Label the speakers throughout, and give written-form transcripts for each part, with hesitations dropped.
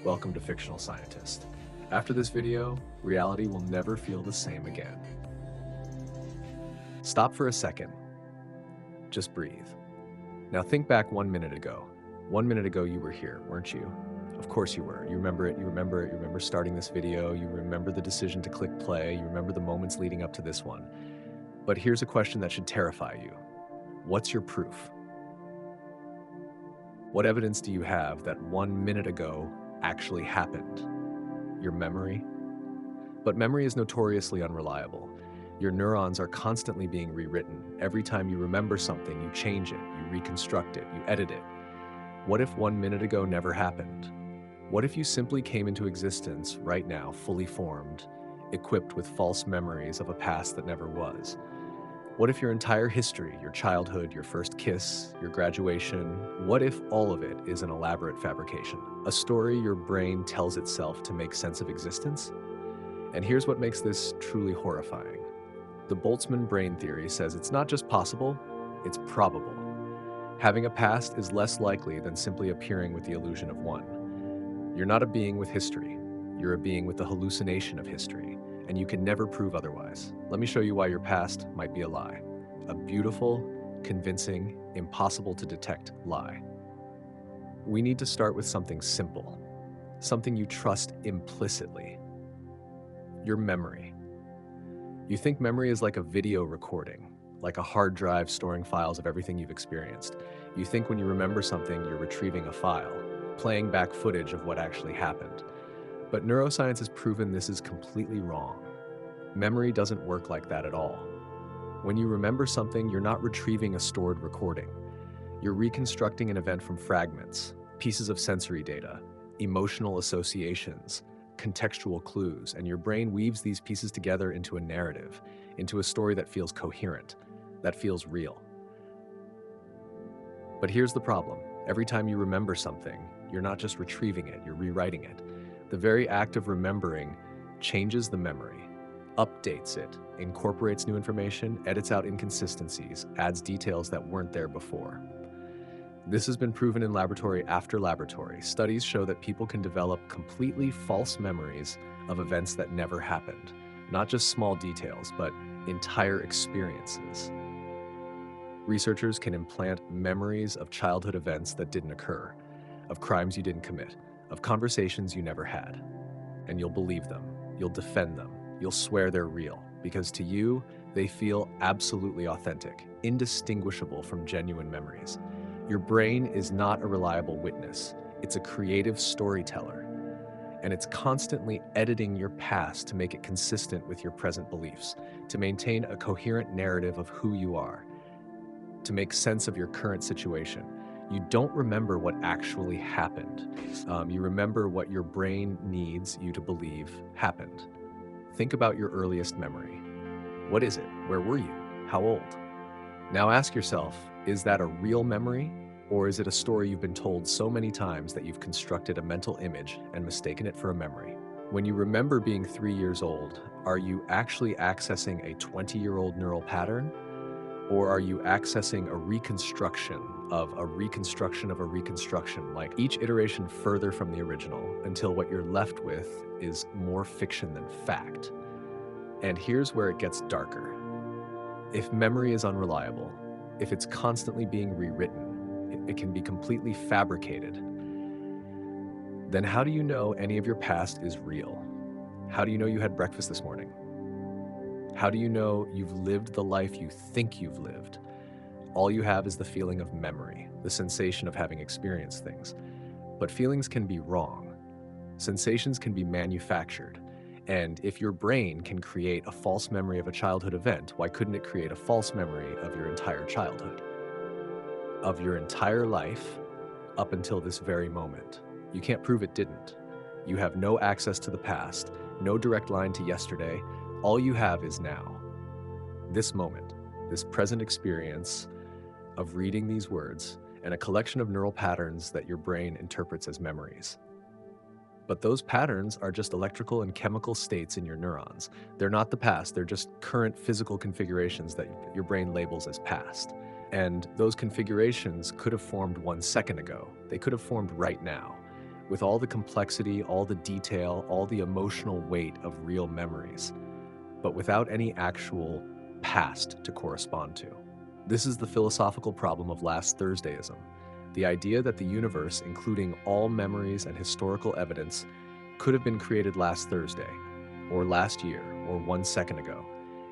Speaker 1: Welcome to Fictional Scientist. After this video, reality will never feel the same again. Stop for a second. Just breathe. Now think back 1 minute ago. 1 minute ago you were here, weren't you? Of course you were. You remember it, you remember it, you remember starting this video, you remember the decision to click play, you remember the moments leading up to this one. But here's a question that should terrify you. What's your proof? What evidence do you have that 1 minute ago actually happened? Your memory? But memory is notoriously unreliable. Your neurons are constantly being rewritten. Every time you remember something, you change it, you reconstruct it, you edit it. What if 1 minute ago never happened? What if you simply came into existence right now, fully formed, equipped with false memories of a past that never was? What if your entire history, your childhood, your first kiss, your graduation, what if all of it is an elaborate fabrication? A story your brain tells itself to make sense of existence? And here's what makes this truly horrifying. The Boltzmann brain theory says it's not just possible, it's probable. Having a past is less likely than simply appearing with the illusion of one. You're not a being with history. You're a being with the hallucination of history, and you can never prove otherwise. Let me show you why your past might be a lie. A beautiful, convincing, impossible to detect lie. We need to start with something simple, something you trust implicitly. Your memory. You think memory is like a video recording, like a hard drive storing files of everything you've experienced. You think when you remember something, you're retrieving a file, playing back footage of what actually happened. But neuroscience has proven this is completely wrong. Memory doesn't work like that at all. When you remember something, you're not retrieving a stored recording. You're reconstructing an event from fragments, pieces of sensory data, emotional associations, contextual clues, and your brain weaves these pieces together into a narrative, into a story that feels coherent, that feels real. But here's the problem. Every time you remember something, you're not just retrieving it, you're rewriting it. The very act of remembering changes the memory, updates it, incorporates new information, edits out inconsistencies, adds details that weren't there before. This has been proven in laboratory after laboratory. Studies show that people can develop completely false memories of events that never happened. Not just small details, but entire experiences. Researchers can implant memories of childhood events that didn't occur, of crimes you didn't commit, of conversations you never had. And you'll believe them, you'll defend them, you'll swear they're real, because to you, they feel absolutely authentic, indistinguishable from genuine memories. Your brain is not a reliable witness, it's a creative storyteller, and it's constantly editing your past to make it consistent with your present beliefs, to maintain a coherent narrative of who you are, to make sense of your current situation. You don't remember what actually happened. You remember what your brain needs you to believe happened. Think about your earliest memory. What is it? Where were you? How old? Now ask yourself, is that a real memory, or is it a story you've been told so many times that you've constructed a mental image and mistaken it for a memory? When you remember being 3 years old, are you actually accessing a 20-year-old neural pattern? Or are you accessing a reconstruction of a reconstruction of a reconstruction, like each iteration further from the original, until what you're left with is more fiction than fact? And here's where it gets darker. If memory is unreliable, if it's constantly being rewritten, it can be completely fabricated, then how do you know any of your past is real? How do you know you had breakfast this morning? How do you know you've lived the life you think you've lived? All you have is the feeling of memory, the sensation of having experienced things. But feelings can be wrong. Sensations can be manufactured. And if your brain can create a false memory of a childhood event, why couldn't it create a false memory of your entire childhood? Of your entire life up until this very moment. You can't prove it didn't. You have no access to the past, no direct line to yesterday. All you have is now. This moment, this present experience of reading these words and a collection of neural patterns that your brain interprets as memories. But those patterns are just electrical and chemical states in your neurons. They're not the past, they're just current physical configurations that your brain labels as past. And those configurations could have formed 1 second ago. They could have formed right now. with all the complexity, all the detail, all the emotional weight of real memories, but without any actual past to correspond to. This is the philosophical problem of last Thursdayism. The idea that the universe, including all memories and historical evidence, could have been created last Thursday, or last year, or 1 second ago,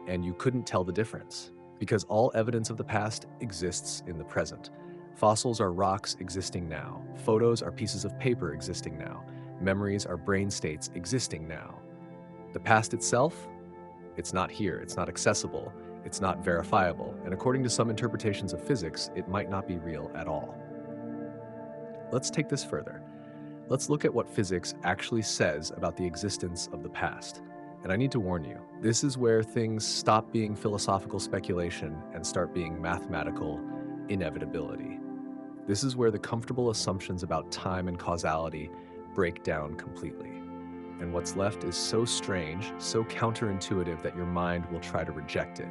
Speaker 1: and you couldn't tell the difference, because all evidence of the past exists in the present. Fossils are rocks existing now. Photos are pieces of paper existing now. Memories are brain states existing now. The past itself? It's not here, it's not accessible, it's not verifiable, and according to some interpretations of physics, it might not be real at all. Let's take this further. Let's look at what physics actually says about the existence of the past. And I need to warn you, this is where things stop being philosophical speculation and start being mathematical inevitability. This is where the comfortable assumptions about time and causality break down completely. And what's left is so strange, so counterintuitive that your mind will try to reject it.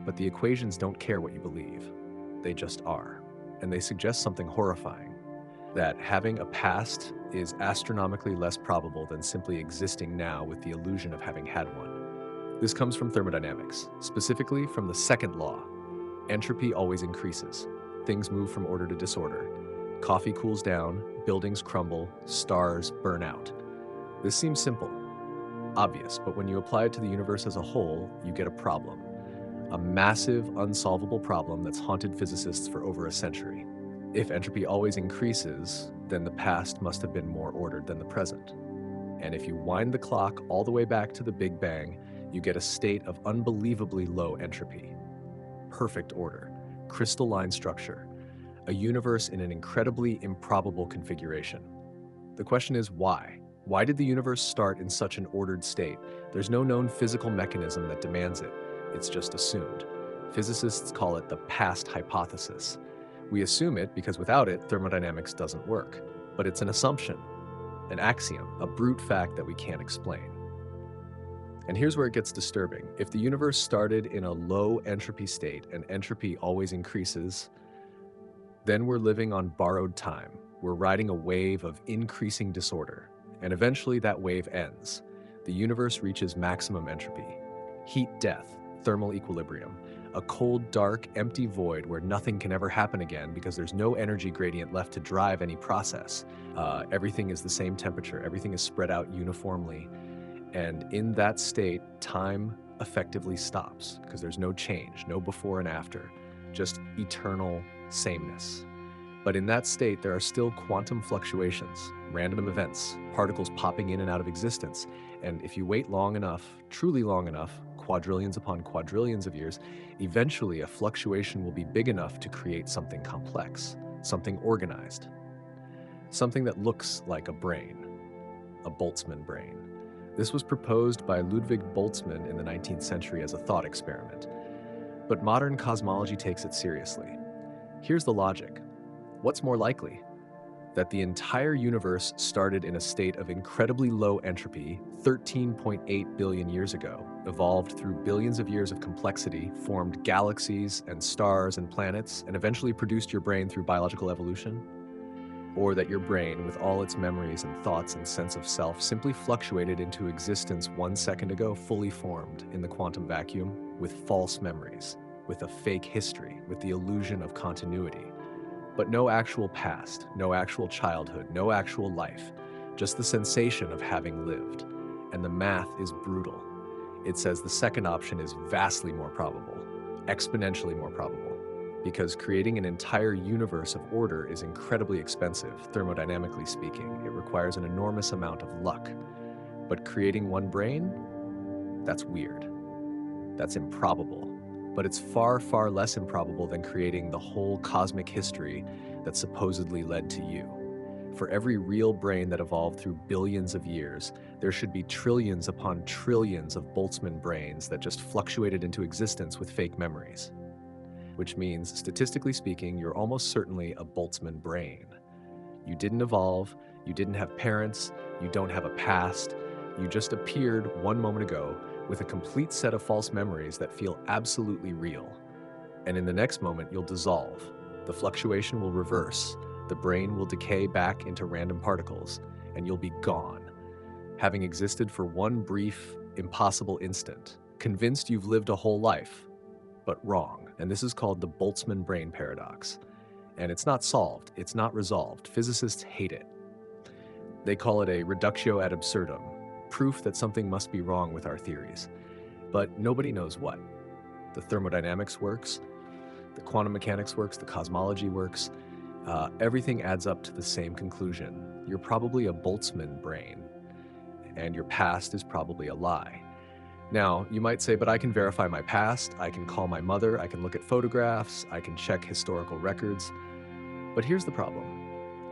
Speaker 1: But the equations don't care what you believe. They just are. And they suggest something horrifying, that having a past is astronomically less probable than simply existing now with the illusion of having had one. This comes from thermodynamics, specifically from the second law. Entropy always increases. Things move from order to disorder. Coffee cools down, buildings crumble, stars burn out. This seems simple, obvious, but when you apply it to the universe as a whole, you get a problem. A massive, unsolvable problem that's haunted physicists for over a century. If entropy always increases, then the past must have been more ordered than the present. And if you wind the clock all the way back to the Big Bang, you get a state of unbelievably low entropy. Perfect order, crystalline structure, a universe in an incredibly improbable configuration. The question is why? Why did the universe start in such an ordered state? There's no known physical mechanism that demands it. It's just assumed. Physicists call it the past hypothesis. We assume it because without it, thermodynamics doesn't work. But it's an assumption, an axiom, a brute fact that we can't explain. And here's where it gets disturbing. If the universe started in a low entropy state and entropy always increases, then we're living on borrowed time. We're riding a wave of increasing disorder. And eventually that wave ends. The universe reaches maximum entropy. Heat death, thermal equilibrium. A cold, dark, empty void where nothing can ever happen again because there's no energy gradient left to drive any process. Everything is the same temperature. Everything is spread out uniformly. And in that state, time effectively stops because there's no change, no before and after, just eternal sameness. But in that state, there are still quantum fluctuations, random events, particles popping in and out of existence. And if you wait long enough, truly long enough, quadrillions upon quadrillions of years, eventually a fluctuation will be big enough to create something complex, something organized, something that looks like a brain, a Boltzmann brain. This was proposed by Ludwig Boltzmann in the 19th century as a thought experiment. But modern cosmology takes it seriously. Here's the logic. What's more likely? That the entire universe started in a state of incredibly low entropy 13.8 billion years ago, evolved through billions of years of complexity, formed galaxies and stars and planets, and eventually produced your brain through biological evolution? Or that your brain, with all its memories and thoughts and sense of self, simply fluctuated into existence 1 second ago, fully formed in the quantum vacuum, with false memories, with a fake history, with the illusion of continuity. But no actual past, no actual childhood, no actual life, just the sensation of having lived. And the math is brutal. It says the second option is vastly more probable, exponentially more probable, because creating an entire universe of order is incredibly expensive, thermodynamically speaking. It requires an enormous amount of luck. But creating one brain? That's weird. That's improbable. But it's far, far less improbable than creating the whole cosmic history that supposedly led to you. For every real brain that evolved through billions of years, there should be trillions upon trillions of Boltzmann brains that just fluctuated into existence with fake memories. Which means, statistically speaking, you're almost certainly a Boltzmann brain. You didn't evolve, you didn't have parents, you don't have a past, you just appeared 1 moment ago with a complete set of false memories that feel absolutely real. And in the next moment, you'll dissolve. The fluctuation will reverse. The brain will decay back into random particles, and you'll be gone, having existed for one brief, impossible instant, convinced you've lived a whole life, but wrong. And this is called the Boltzmann brain paradox. And it's not solved, it's not resolved. Physicists hate it. They call it a reductio ad absurdum, proof that something must be wrong with our theories. But nobody knows what. The thermodynamics works, the quantum mechanics works, the cosmology works. Everything adds up to the same conclusion. You're probably a Boltzmann brain, and your past is probably a lie. Now, you might say, but I can verify my past, I can call my mother, I can look at photographs, I can check historical records. But here's the problem.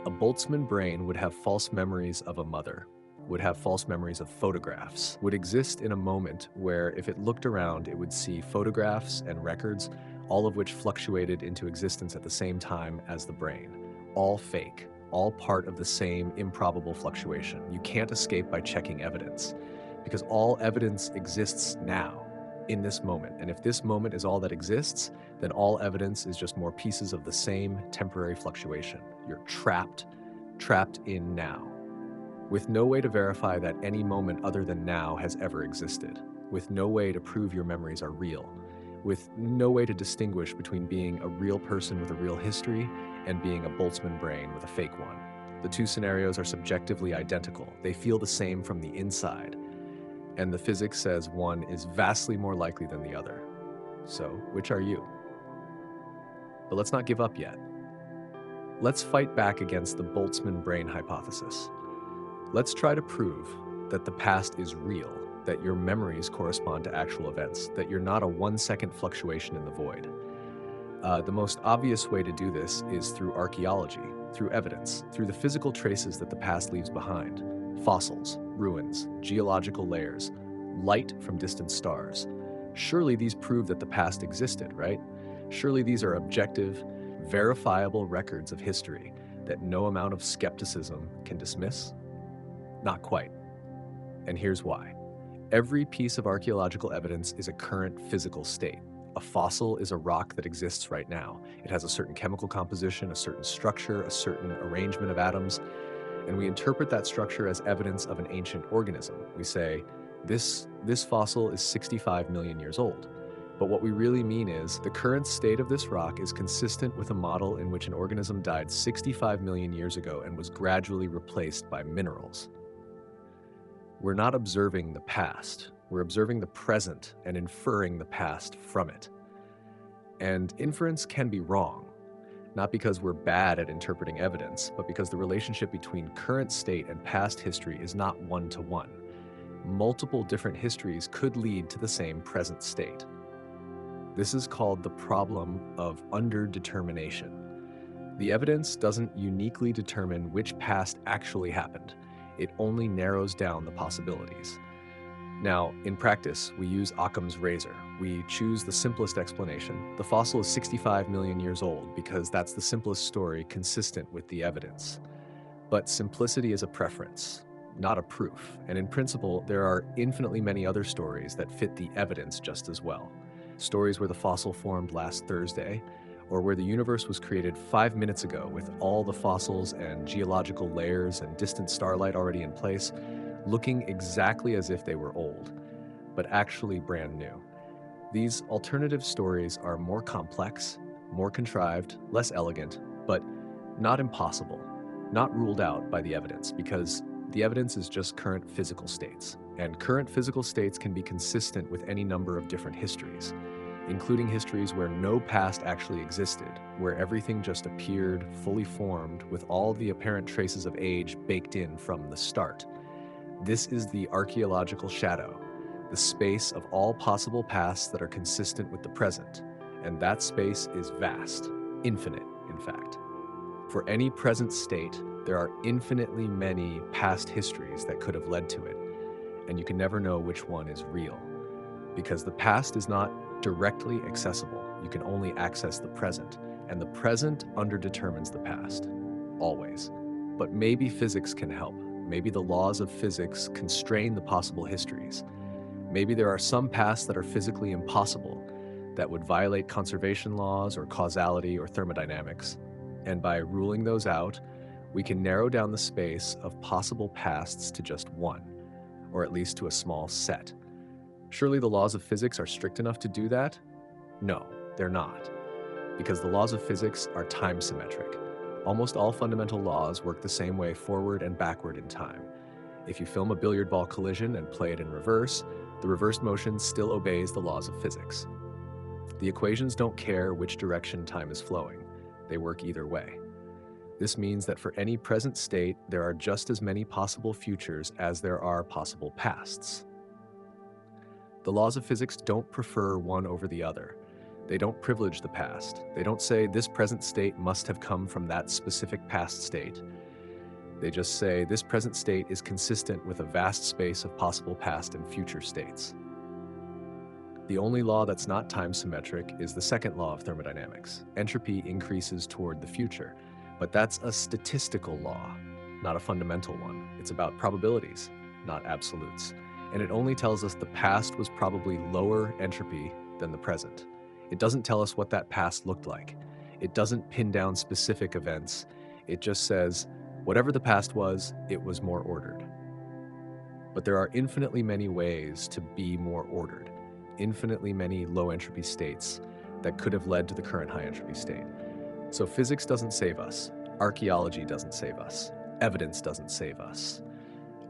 Speaker 1: A Boltzmann brain would have false memories of a mother, would have false memories of photographs, would exist in a moment where if it looked around, it would see photographs and records, all of which fluctuated into existence at the same time as the brain. All fake, all part of the same improbable fluctuation. You can't escape by checking evidence, because all evidence exists now, in this moment. And if this moment is all that exists, then all evidence is just more pieces of the same temporary fluctuation. You're trapped in now, with no way to verify that any moment other than now has ever existed, with no way to prove your memories are real, with no way to distinguish between being a real person with a real history and being a Boltzmann brain with a fake one. The two scenarios are subjectively identical. They feel the same from the inside. And the physics says one is vastly more likely than the other. So, which are you? But let's not give up yet. Let's fight back against the Boltzmann brain hypothesis. Let's try to prove that the past is real, that your memories correspond to actual events, that you're not a 1-second fluctuation in the void. The most obvious way to do this is through archaeology, through evidence, through the physical traces that the past leaves behind. Fossils, ruins, geological layers, light from distant stars. Surely these prove that the past existed, right? Surely these are objective, verifiable records of history that no amount of skepticism can dismiss? Not quite. And here's why. Every piece of archaeological evidence is a current physical state. A fossil is a rock that exists right now. It has a certain chemical composition, a certain structure, a certain arrangement of atoms, and we interpret that structure as evidence of an ancient organism. We say, this fossil is 65 million years old. But what we really mean is the current state of this rock is consistent with a model in which an organism died 65 million years ago and was gradually replaced by minerals. We're not observing the past. We're observing the present and inferring the past from it. And inference can be wrong, not because we're bad at interpreting evidence, but because the relationship between current state and past history is not one-to-one. Multiple different histories could lead to the same present state. This is called the problem of underdetermination. The evidence doesn't uniquely determine which past actually happened. It only narrows down the possibilities. Now, in practice, we use Occam's razor. We choose the simplest explanation. The fossil is 65 million years old because that's the simplest story consistent with the evidence. But simplicity is a preference, not a proof. And in principle, there are infinitely many other stories that fit the evidence just as well. Stories where the fossil formed last Thursday, or where the universe was created 5 minutes ago with all the fossils and geological layers and distant starlight already in place, looking exactly as if they were old, but actually brand new. These alternative stories are more complex, more contrived, less elegant, but not impossible, not ruled out by the evidence, because the evidence is just current physical states. And current physical states can be consistent with any number of different histories, including histories where no past actually existed, where everything just appeared fully formed with all the apparent traces of age baked in from the start. This is the archaeological shadow, the space of all possible pasts that are consistent with the present, and that space is vast, infinite, in fact. For any present state, there are infinitely many past histories that could have led to it, and you can never know which one is real, because the past is not directly accessible. You can only access the present, and the present underdetermines the past, always. But maybe physics can help. Maybe the laws of physics constrain the possible histories. Maybe there are some pasts that are physically impossible, that would violate conservation laws or causality or thermodynamics. And by ruling those out, we can narrow down the space of possible pasts to just one, or at least to a small set. Surely the laws of physics are strict enough to do that? No, they're not, because the laws of physics are time symmetric. Almost all fundamental laws work the same way forward and backward in time. If you film a billiard ball collision and play it in reverse, the reversed motion still obeys the laws of physics. The equations don't care which direction time is flowing. They work either way. This means that for any present state, there are just as many possible futures as there are possible pasts. The laws of physics don't prefer one over the other. They don't privilege the past. They don't say this present state must have come from that specific past state. They just say this present state is consistent with a vast space of possible past and future states. The only law that's not time symmetric is the second law of thermodynamics. Entropy increases toward the future, but that's a statistical law, not a fundamental one. It's about probabilities, not absolutes. And it only tells us the past was probably lower entropy than the present. It doesn't tell us what that past looked like. It doesn't pin down specific events. It just says, whatever the past was, it was more ordered. But there are infinitely many ways to be more ordered, infinitely many low entropy states that could have led to the current high entropy state. So physics doesn't save us. Archaeology doesn't save us. Evidence doesn't save us.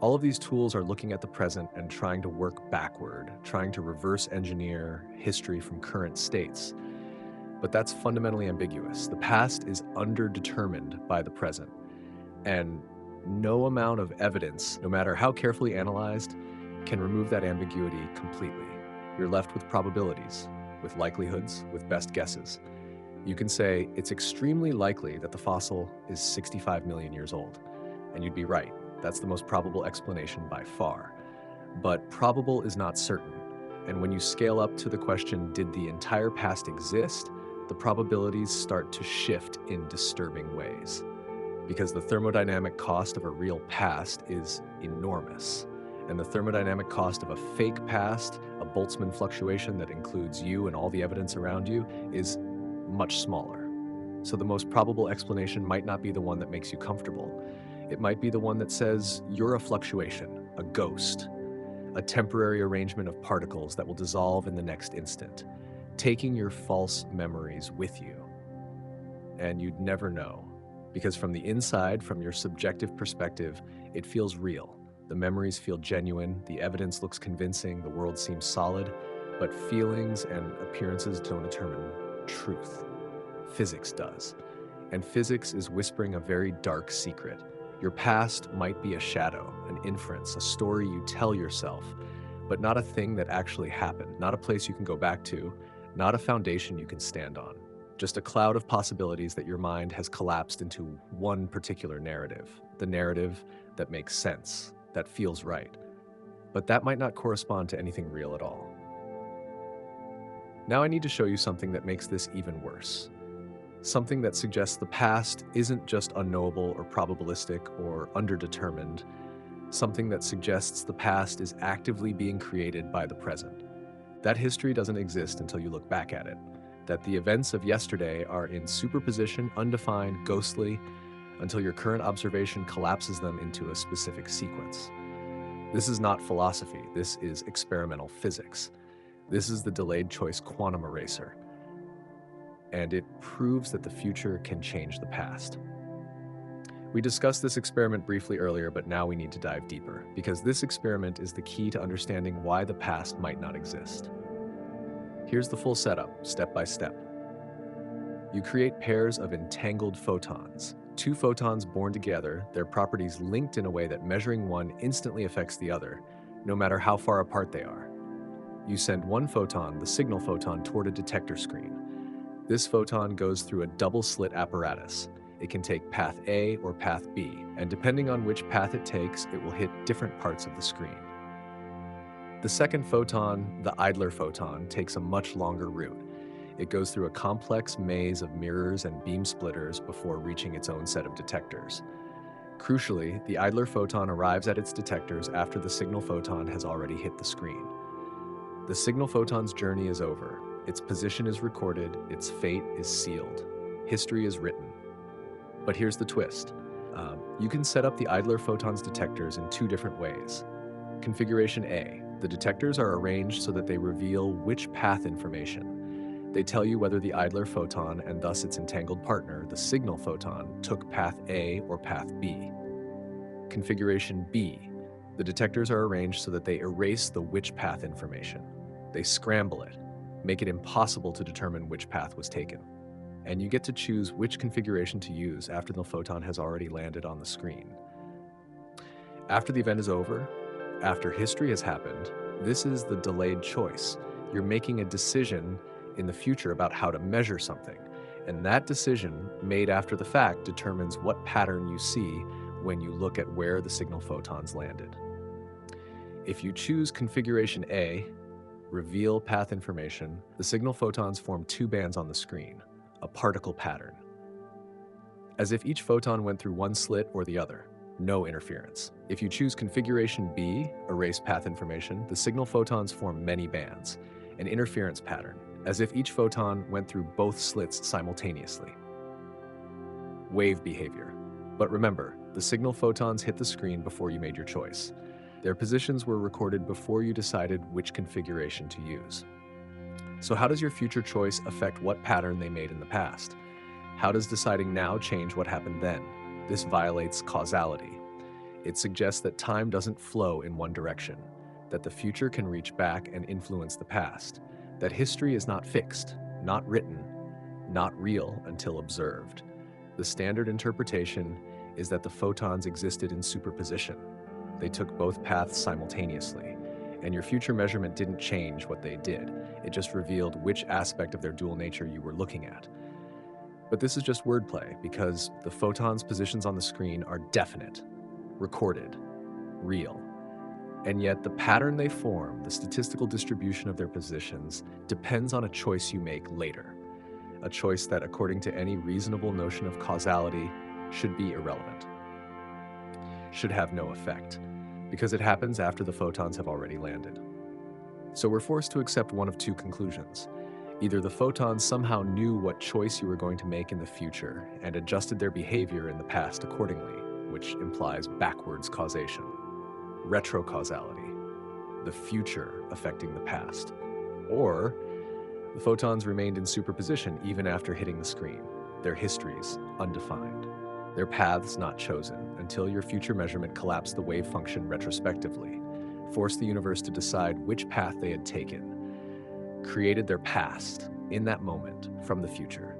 Speaker 1: All of these tools are looking at the present and trying to work backward, trying to reverse engineer history from current states. But that's fundamentally ambiguous. The past is underdetermined by the present. And no amount of evidence, no matter how carefully analyzed, can remove that ambiguity completely. You're left with probabilities, with likelihoods, with best guesses. You can say it's extremely likely that the fossil is 65 million years old, and you'd be right. That's the most probable explanation by far. But probable is not certain. And when you scale up to the question, did the entire past exist? The probabilities start to shift in disturbing ways. Because the thermodynamic cost of a real past is enormous. And the thermodynamic cost of a fake past, a Boltzmann fluctuation that includes you and all the evidence around you, is much smaller. So the most probable explanation might not be the one that makes you comfortable. It might be the one that says you're a fluctuation, a ghost, a temporary arrangement of particles that will dissolve in the next instant, taking your false memories with you. And you'd never know, because from the inside, from your subjective perspective, it feels real. The memories feel genuine, the evidence looks convincing, the world seems solid, but feelings and appearances don't determine truth. Physics does. And physics is whispering a very dark secret. Your past might be a shadow, an inference, a story you tell yourself, but not a thing that actually happened, not a place you can go back to, not a foundation you can stand on. Just a cloud of possibilities that your mind has collapsed into one particular narrative, the narrative that makes sense, that feels right. But that might not correspond to anything real at all. Now I need to show you something that makes this even worse. Something that suggests the past isn't just unknowable or probabilistic or underdetermined. Something that suggests the past is actively being created by the present. That history doesn't exist until you look back at it. That the events of yesterday are in superposition, undefined, ghostly, until your current observation collapses them into a specific sequence. This is not philosophy. This is experimental physics. This is the delayed choice quantum eraser. And it proves that the future can change the past. We discussed this experiment briefly earlier, but now we need to dive deeper, because this experiment is the key to understanding why the past might not exist. Here's the full setup, step by step. You create pairs of entangled photons. Two photons born together, their properties linked in a way that measuring one instantly affects the other, no matter how far apart they are. You send one photon, the signal photon, toward a detector screen. This photon goes through a double-slit apparatus. It can take path A or path B, and depending on which path it takes, it will hit different parts of the screen. The second photon, the idler photon, takes a much longer route. It goes through a complex maze of mirrors and beam splitters before reaching its own set of detectors. Crucially, the idler photon arrives at its detectors after the signal photon has already hit the screen. The signal photon's journey is over. Its position is recorded, its fate is sealed. History is written. But here's the twist. You can set up the idler photons detectors in two different ways. Configuration A. The detectors are arranged so that they reveal which path information. They tell you whether the idler photon and thus its entangled partner, the signal photon, took path A or path B. Configuration B. The detectors are arranged so that they erase the which path information. They scramble it, make it impossible to determine which path was taken. And you get to choose which configuration to use after the photon has already landed on the screen. After the event is over, after history has happened, this is the delayed choice. You're making a decision in the future about how to measure something, and that decision made after the fact determines what pattern you see when you look at where the signal photons landed. If you choose configuration A, reveal path information, the signal photons form two bands on the screen, a particle pattern. As if each photon went through one slit or the other, no interference. If you choose configuration B, erase path information, the signal photons form many bands, an interference pattern, as if each photon went through both slits simultaneously. Wave behavior. But remember, the signal photons hit the screen before you made your choice. Their positions were recorded before you decided which configuration to use. So how does your future choice affect what pattern they made in the past? How does deciding now change what happened then? This violates causality. It suggests that time doesn't flow in one direction, that the future can reach back and influence the past, that history is not fixed, not written, not real until observed. The standard interpretation is that the photons existed in superposition. They took both paths simultaneously, and your future measurement didn't change what they did. It just revealed which aspect of their dual nature you were looking at. But this is just wordplay because the photons' positions on the screen are definite, recorded, real. And yet the pattern they form, the statistical distribution of their positions, depends on a choice you make later. A choice that, according to any reasonable notion of causality, should be irrelevant, should have no effect, because it happens after the photons have already landed. So we're forced to accept one of two conclusions. Either the photons somehow knew what choice you were going to make in the future and adjusted their behavior in the past accordingly, which implies backwards causation. Retrocausality, the future affecting the past. Or the photons remained in superposition even after hitting the screen, their histories undefined, their paths not chosen until your future measurement collapsed the wave function retrospectively, forced the universe to decide which path they had taken, created their past in that moment from the future.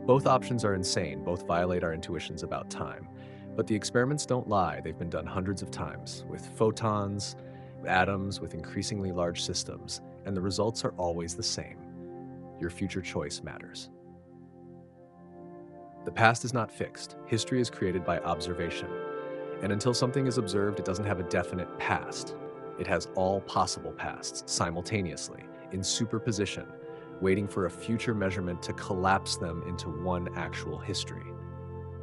Speaker 1: Both options are insane, both violate our intuitions about time. But the experiments don't lie. They've been done hundreds of times with photons, atoms, with increasingly large systems, and the results are always the same. Your future choice matters. The past is not fixed. History is created by observation. And until something is observed, it doesn't have a definite past. It has all possible pasts simultaneously, in superposition, waiting for a future measurement to collapse them into one actual history.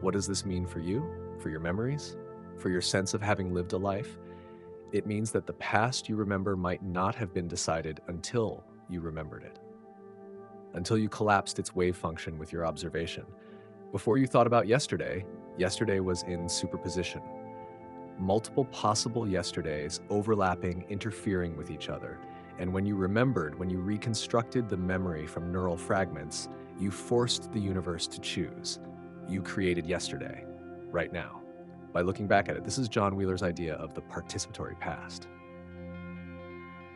Speaker 1: What does this mean for you? For your memories? For your sense of having lived a life? It means that the past you remember might not have been decided until you remembered it, until you collapsed its wave function with your observation. Before you thought about yesterday, yesterday was in superposition. Multiple possible yesterdays overlapping, interfering with each other. And when you remembered, when you reconstructed the memory from neural fragments, you forced the universe to choose. You created yesterday, right now. By looking back at it, this is John Wheeler's idea of the participatory past.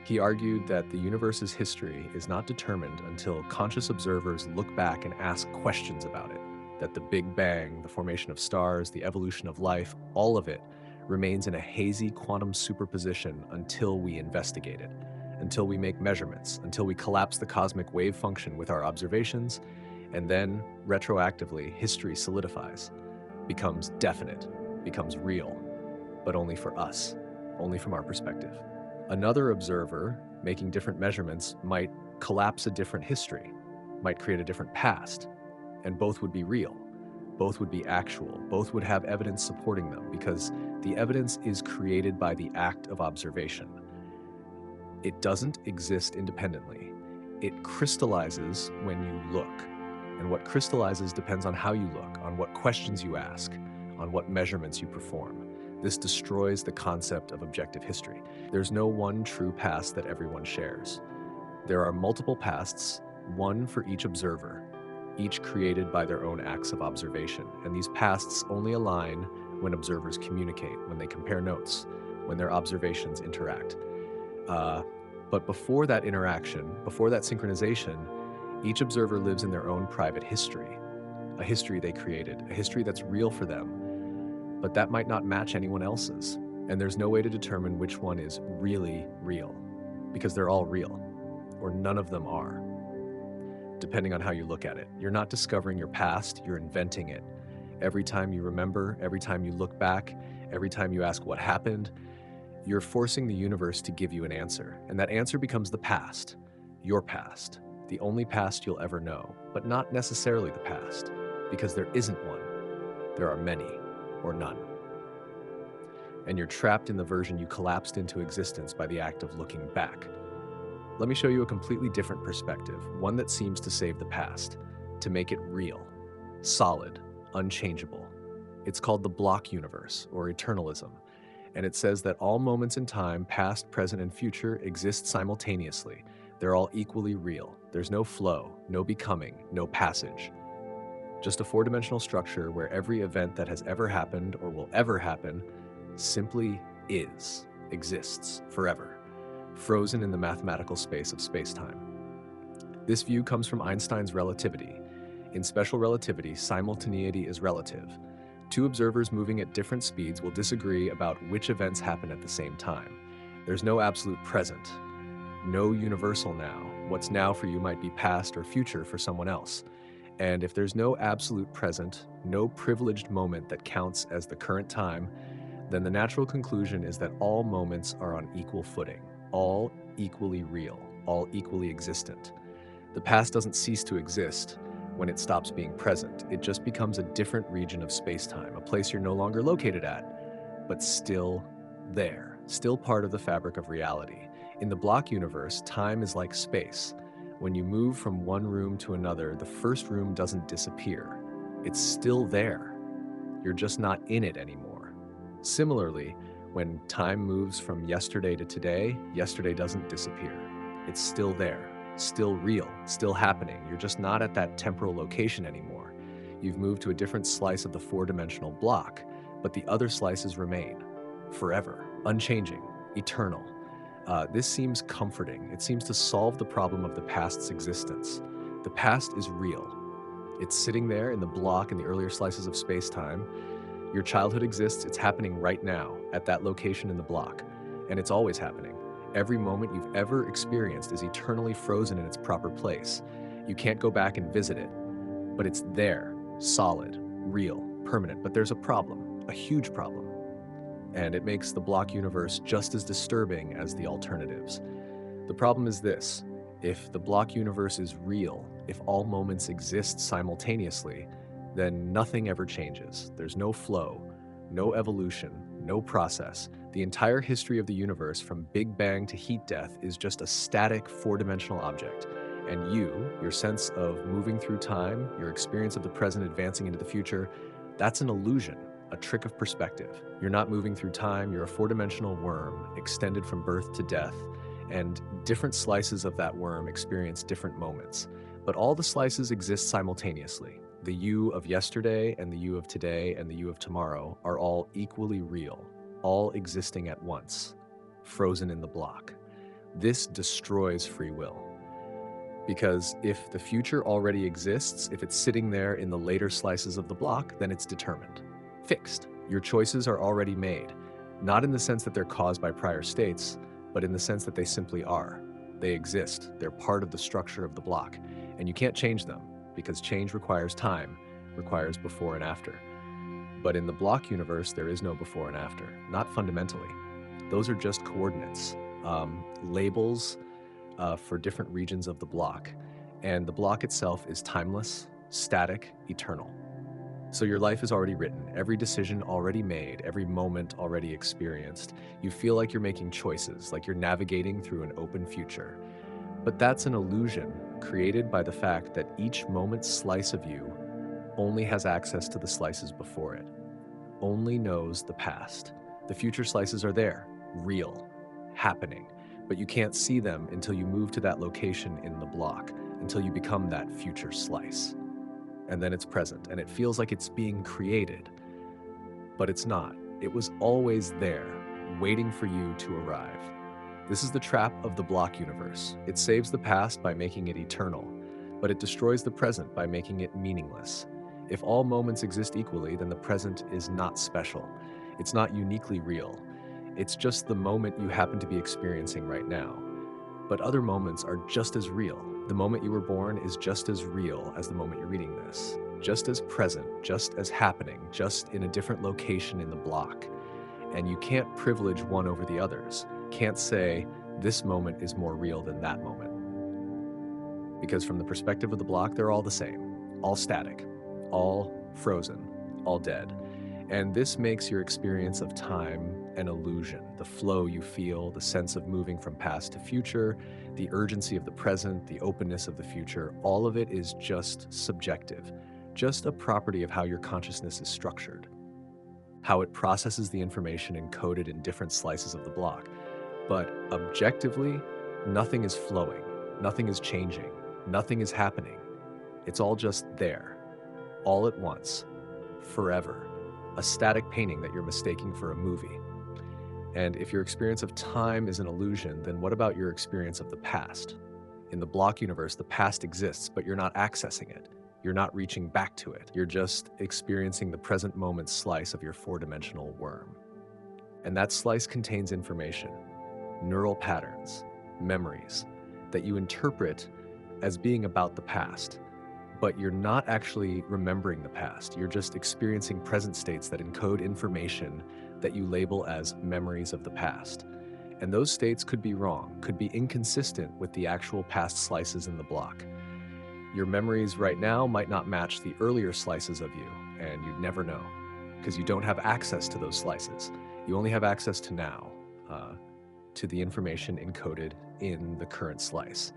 Speaker 1: He argued that the universe's history is not determined until conscious observers look back and ask questions about it, that the Big Bang, the formation of stars, the evolution of life, all of it remains in a hazy quantum superposition until we investigate it, until we make measurements, until we collapse the cosmic wave function with our observations, and then, retroactively, history solidifies, becomes definite, becomes real, but only for us, only from our perspective. Another observer, making different measurements, might collapse a different history, might create a different past, and both would be real, both would be actual, both would have evidence supporting them, because the evidence is created by the act of observation. It doesn't exist independently. It crystallizes when you look. And what crystallizes depends on how you look, on what questions you ask, on what measurements you perform. This destroys the concept of objective history. There's no one true past that everyone shares. There are multiple pasts, one for each observer, each created by their own acts of observation. And these pasts only align when observers communicate, when they compare notes, when their observations interact. But before that interaction, before that synchronization, each observer lives in their own private history, a history they created, a history that's real for them, but that might not match anyone else's. And there's no way to determine which one is really real, because they're all real, or none of them are, depending on how you look at it. You're not discovering your past, you're inventing it. Every time you remember, every time you look back, every time you ask what happened, you're forcing the universe to give you an answer. And that answer becomes the past, your past, the only past you'll ever know, but not necessarily the past, because there isn't one. There are many, or none. And you're trapped in the version you collapsed into existence by the act of looking back. Let me show you a completely different perspective, one that seems to save the past, to make it real, solid, unchangeable. It's called the block universe, or eternalism, and it says that all moments in time, past, present, and future, exist simultaneously. They're all equally real. There's no flow, no becoming, no passage. Just a four-dimensional structure where every event that has ever happened or will ever happen simply is, exists forever, frozen in the mathematical space of space-time. This view comes from Einstein's relativity. In special relativity, simultaneity is relative. Two observers moving at different speeds will disagree about which events happen at the same time. There's no absolute present, no universal now. What's now for you might be past or future for someone else. And if there's no absolute present, no privileged moment that counts as the current time, then the natural conclusion is that all moments are on equal footing, all equally real, all equally existent. The past doesn't cease to exist when it stops being present. It just becomes a different region of space-time, a place you're no longer located at, but still there, still part of the fabric of reality. In the block universe, time is like space. When you move from one room to another, the first room doesn't disappear. It's still there. You're just not in it anymore. Similarly, when time moves from yesterday to today, yesterday doesn't disappear. It's still there, still real, still happening. You're just not at that temporal location anymore. You've moved to a different slice of the four-dimensional block, but the other slices remain, forever, unchanging, eternal. This seems comforting. It seems to solve the problem of the past's existence. The past is real. It's sitting there in the block in the earlier slices of space-time. Your childhood exists, it's happening right now, at that location in the block, and it's always happening. Every moment you've ever experienced is eternally frozen in its proper place. You can't go back and visit it, but it's there, solid, real, permanent. But there's a problem, a huge problem. And it makes the block universe just as disturbing as the alternatives. The problem is this: if the block universe is real, if all moments exist simultaneously, then nothing ever changes. There's no flow, no evolution, no process. The entire history of the universe, from Big Bang to heat death, is just a static four-dimensional object. And your sense of moving through time, your experience of the present advancing into the future, that's an illusion, a trick of perspective. You're not moving through time, you're a four-dimensional worm extended from birth to death, and different slices of that worm experience different moments. But all the slices exist simultaneously. The you of yesterday and the you of today and the you of tomorrow are all equally real, all existing at once, frozen in the block. This destroys free will. Because if the future already exists, if it's sitting there in the later slices of the block, then it's determined, fixed. Your choices are already made, not in the sense that they're caused by prior states, but in the sense that they simply are. They exist, they're part of the structure of the block, and you can't change them, because change requires time, requires before and after. But in the block universe, there is no before and after, not fundamentally. Those are just coordinates, labels for different regions of the block. And the block itself is timeless, static, eternal. So your life is already written, every decision already made, every moment already experienced. You feel like you're making choices, like you're navigating through an open future. But that's an illusion created by the fact that each moment's slice of you only has access to the slices before it, only knows the past. The future slices are there, real, happening, but you can't see them until you move to that location in the block, until you become that future slice. And then it's present, and it feels like it's being created, but it's not. It was always there, waiting for you to arrive. This is the trap of the block universe. It saves the past by making it eternal, but it destroys the present by making it meaningless. If all moments exist equally, then the present is not special. It's not uniquely real. It's just the moment you happen to be experiencing right now. But other moments are just as real. The moment you were born is just as real as the moment you're reading this. Just as present, just as happening, just in a different location in the block. And you can't privilege one over the others. Can't say, this moment is more real than that moment. Because from the perspective of the block, they're all the same, all static, all frozen, all dead. And this makes your experience of time an illusion. The flow you feel, the sense of moving from past to future, the urgency of the present, the openness of the future, all of it is just subjective, just a property of how your consciousness is structured, how it processes the information encoded in different slices of the block. But objectively, nothing is flowing, nothing is changing, nothing is happening. It's all just there, all at once, forever. A static painting that you're mistaking for a movie. And if your experience of time is an illusion, then what about your experience of the past? In the block universe, the past exists, but you're not accessing it. You're not reaching back to it. You're just experiencing the present moment slice of your four-dimensional worm. And that slice contains information, neural patterns, memories, that you interpret as being about the past. But you're not actually remembering the past. You're just experiencing present states that encode information that you label as memories of the past. And those states could be wrong, could be inconsistent with the actual past slices in the block. Your memories right now might not match the earlier slices of you, and you'd never know, because you don't have access to those slices. You only have access to now, to the information encoded in the current slice.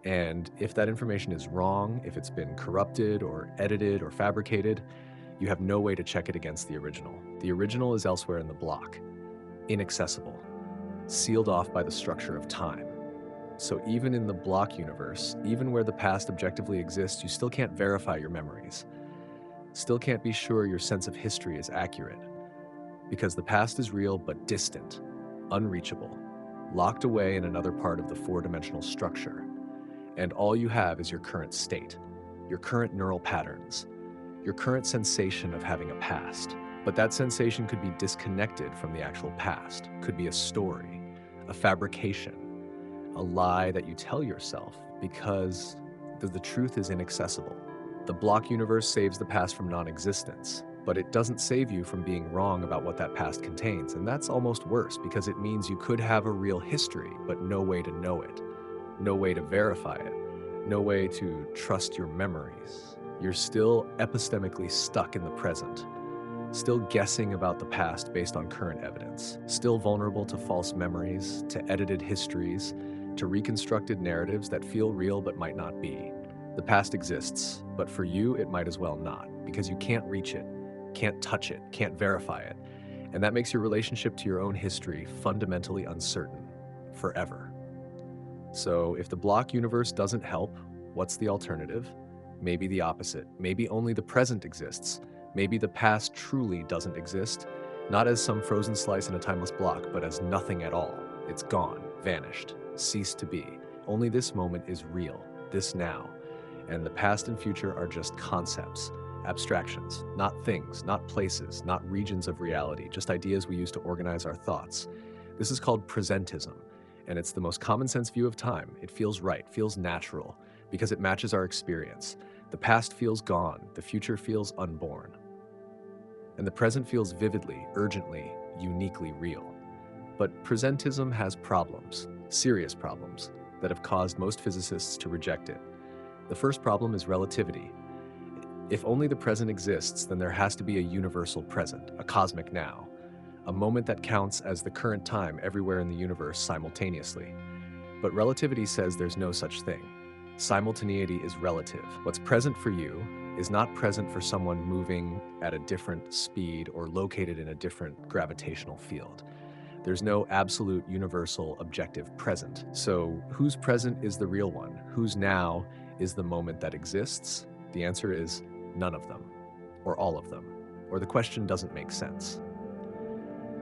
Speaker 1: And if that information is wrong, if it's been corrupted or edited or fabricated, you have no way to check it against the original. The original is elsewhere in the block, inaccessible, sealed off by the structure of time. So even in the block universe, even where the past objectively exists, you still can't verify your memories. Still can't be sure your sense of history is accurate. Because the past is real but distant, unreachable, locked away in another part of the four-dimensional structure. And all you have is your current state, your current neural patterns, your current sensation of having a past. But that sensation could be disconnected from the actual past, could be a story, a fabrication, a lie that you tell yourself because the truth is inaccessible. The block universe saves the past from non-existence, but it doesn't save you from being wrong about what that past contains. And that's almost worse because it means you could have a real history, but no way to know it. No way to verify it, no way to trust your memories. You're still epistemically stuck in the present, still guessing about the past based on current evidence, still vulnerable to false memories, to edited histories, to reconstructed narratives that feel real but might not be. The past exists, but for you it might as well not, because you can't reach it, can't touch it, can't verify it. And that makes your relationship to your own history fundamentally uncertain, forever. So if the block universe doesn't help, what's the alternative? Maybe the opposite. Maybe only the present exists. Maybe the past truly doesn't exist, not as some frozen slice in a timeless block, but as nothing at all. It's gone, vanished, ceased to be. Only this moment is real, this now. And the past and future are just concepts, abstractions, not things, not places, not regions of reality, just ideas we use to organize our thoughts. This is called presentism. And it's the most common sense view of time. It feels right, feels natural, because it matches our experience. The past feels gone, the future feels unborn. And the present feels vividly, urgently, uniquely real. But presentism has problems, serious problems, that have caused most physicists to reject it. The first problem is relativity. If only the present exists, then there has to be a universal present, a cosmic now. A moment that counts as the current time everywhere in the universe simultaneously. But relativity says there's no such thing. Simultaneity is relative. What's present for you is not present for someone moving at a different speed or located in a different gravitational field. There's no absolute universal objective present. So whose present is the real one? Whose now is the moment that exists? The answer is none of them, or all of them, or the question doesn't make sense.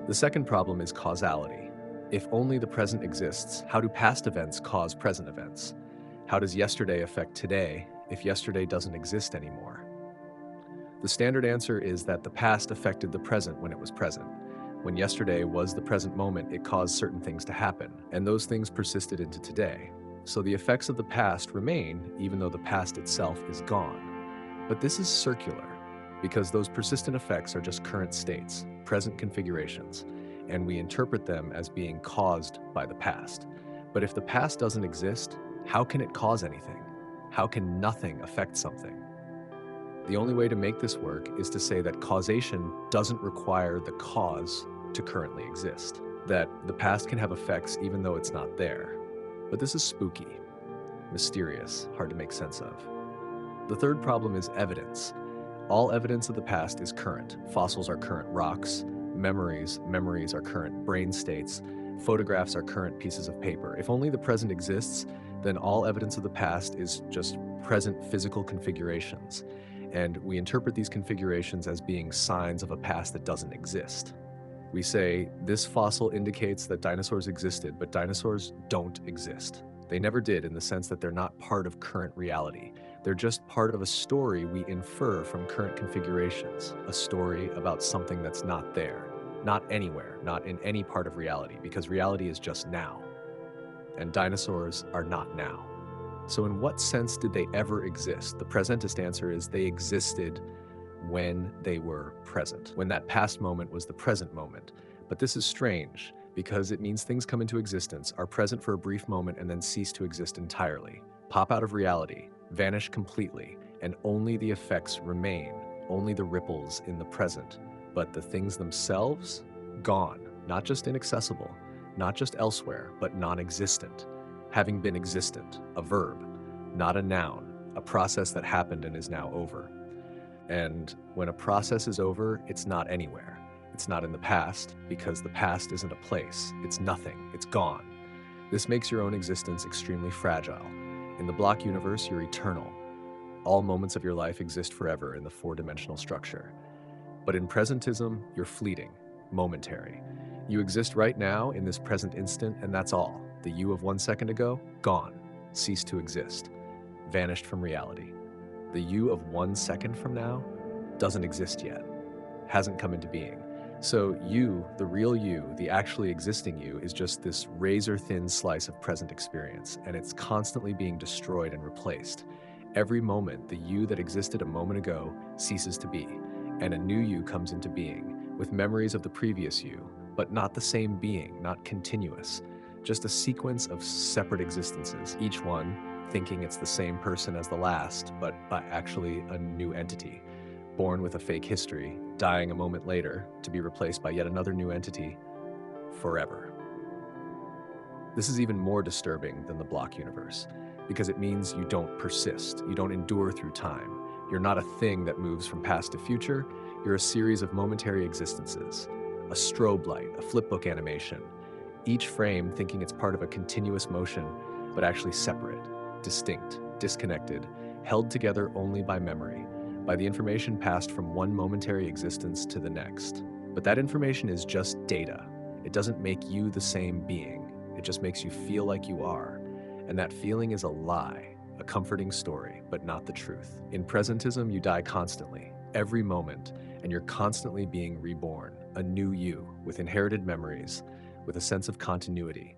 Speaker 1: The second problem is causality. If only the present exists, how do past events cause present events? How does yesterday affect today if yesterday doesn't exist anymore? The standard answer is that the past affected the present when it was present. When yesterday was the present moment, it caused certain things to happen, and those things persisted into today. So the effects of the past remain, even though the past itself is gone. But this is circular, because those persistent effects are just current states, present configurations, and we interpret them as being caused by the past. But if the past doesn't exist, how can it cause anything? How can nothing affect something? The only way to make this work is to say that causation doesn't require the cause to currently exist, that the past can have effects even though it's not there. But this is spooky, mysterious, hard to make sense of. The third problem is evidence. All evidence of the past is current. Fossils are current rocks, memories are current brain states, photographs are current pieces of paper. If only the present exists, then all evidence of the past is just present physical configurations. And we interpret these configurations as being signs of a past that doesn't exist. We say, this fossil indicates that dinosaurs existed, but dinosaurs don't exist. They never did in the sense that they're not part of current reality. They're just part of a story we infer from current configurations, a story about something that's not there, not anywhere, not in any part of reality, because reality is just now. And dinosaurs are not now. So in what sense did they ever exist? The presentist answer is they existed when they were present, when that past moment was the present moment. But this is strange because it means things come into existence, are present for a brief moment, and then cease to exist entirely, pop out of reality, vanish completely, and only the effects remain, only the ripples in the present. But the things themselves, gone, not just inaccessible, not just elsewhere, but non-existent. Having been existent, a verb, not a noun, a process that happened and is now over. And when a process is over, it's not anywhere. It's not in the past, because the past isn't a place. It's nothing. It's gone. This makes your own existence extremely fragile. In the block universe, you're eternal. All moments of your life exist forever in the four-dimensional structure. But in presentism, you're fleeting, momentary. You exist right now in this present instant, and that's all. The you of 1 second ago, gone, ceased to exist, vanished from reality. The you of 1 second from now doesn't exist yet, hasn't come into being. So you, the real you, the actually existing you, is just this razor-thin slice of present experience, and it's constantly being destroyed and replaced. Every moment, the you that existed a moment ago ceases to be, and a new you comes into being, with memories of the previous you, but not the same being, not continuous, just a sequence of separate existences, each one thinking it's the same person as the last, but actually a new entity, born with a fake history, dying a moment later to be replaced by yet another new entity forever. This is even more disturbing than the block universe, because it means you don't persist, you don't endure through time. You're not a thing that moves from past to future, you're a series of momentary existences, a strobe light, a flipbook animation, each frame thinking it's part of a continuous motion, but actually separate, distinct, disconnected, held together only by memory, by the information passed from one momentary existence to the next. But that information is just data. It doesn't make you the same being. It just makes you feel like you are. And that feeling is a lie, a comforting story, but not the truth. In presentism, you die constantly, every moment, and you're constantly being reborn, a new you, with inherited memories, with a sense of continuity,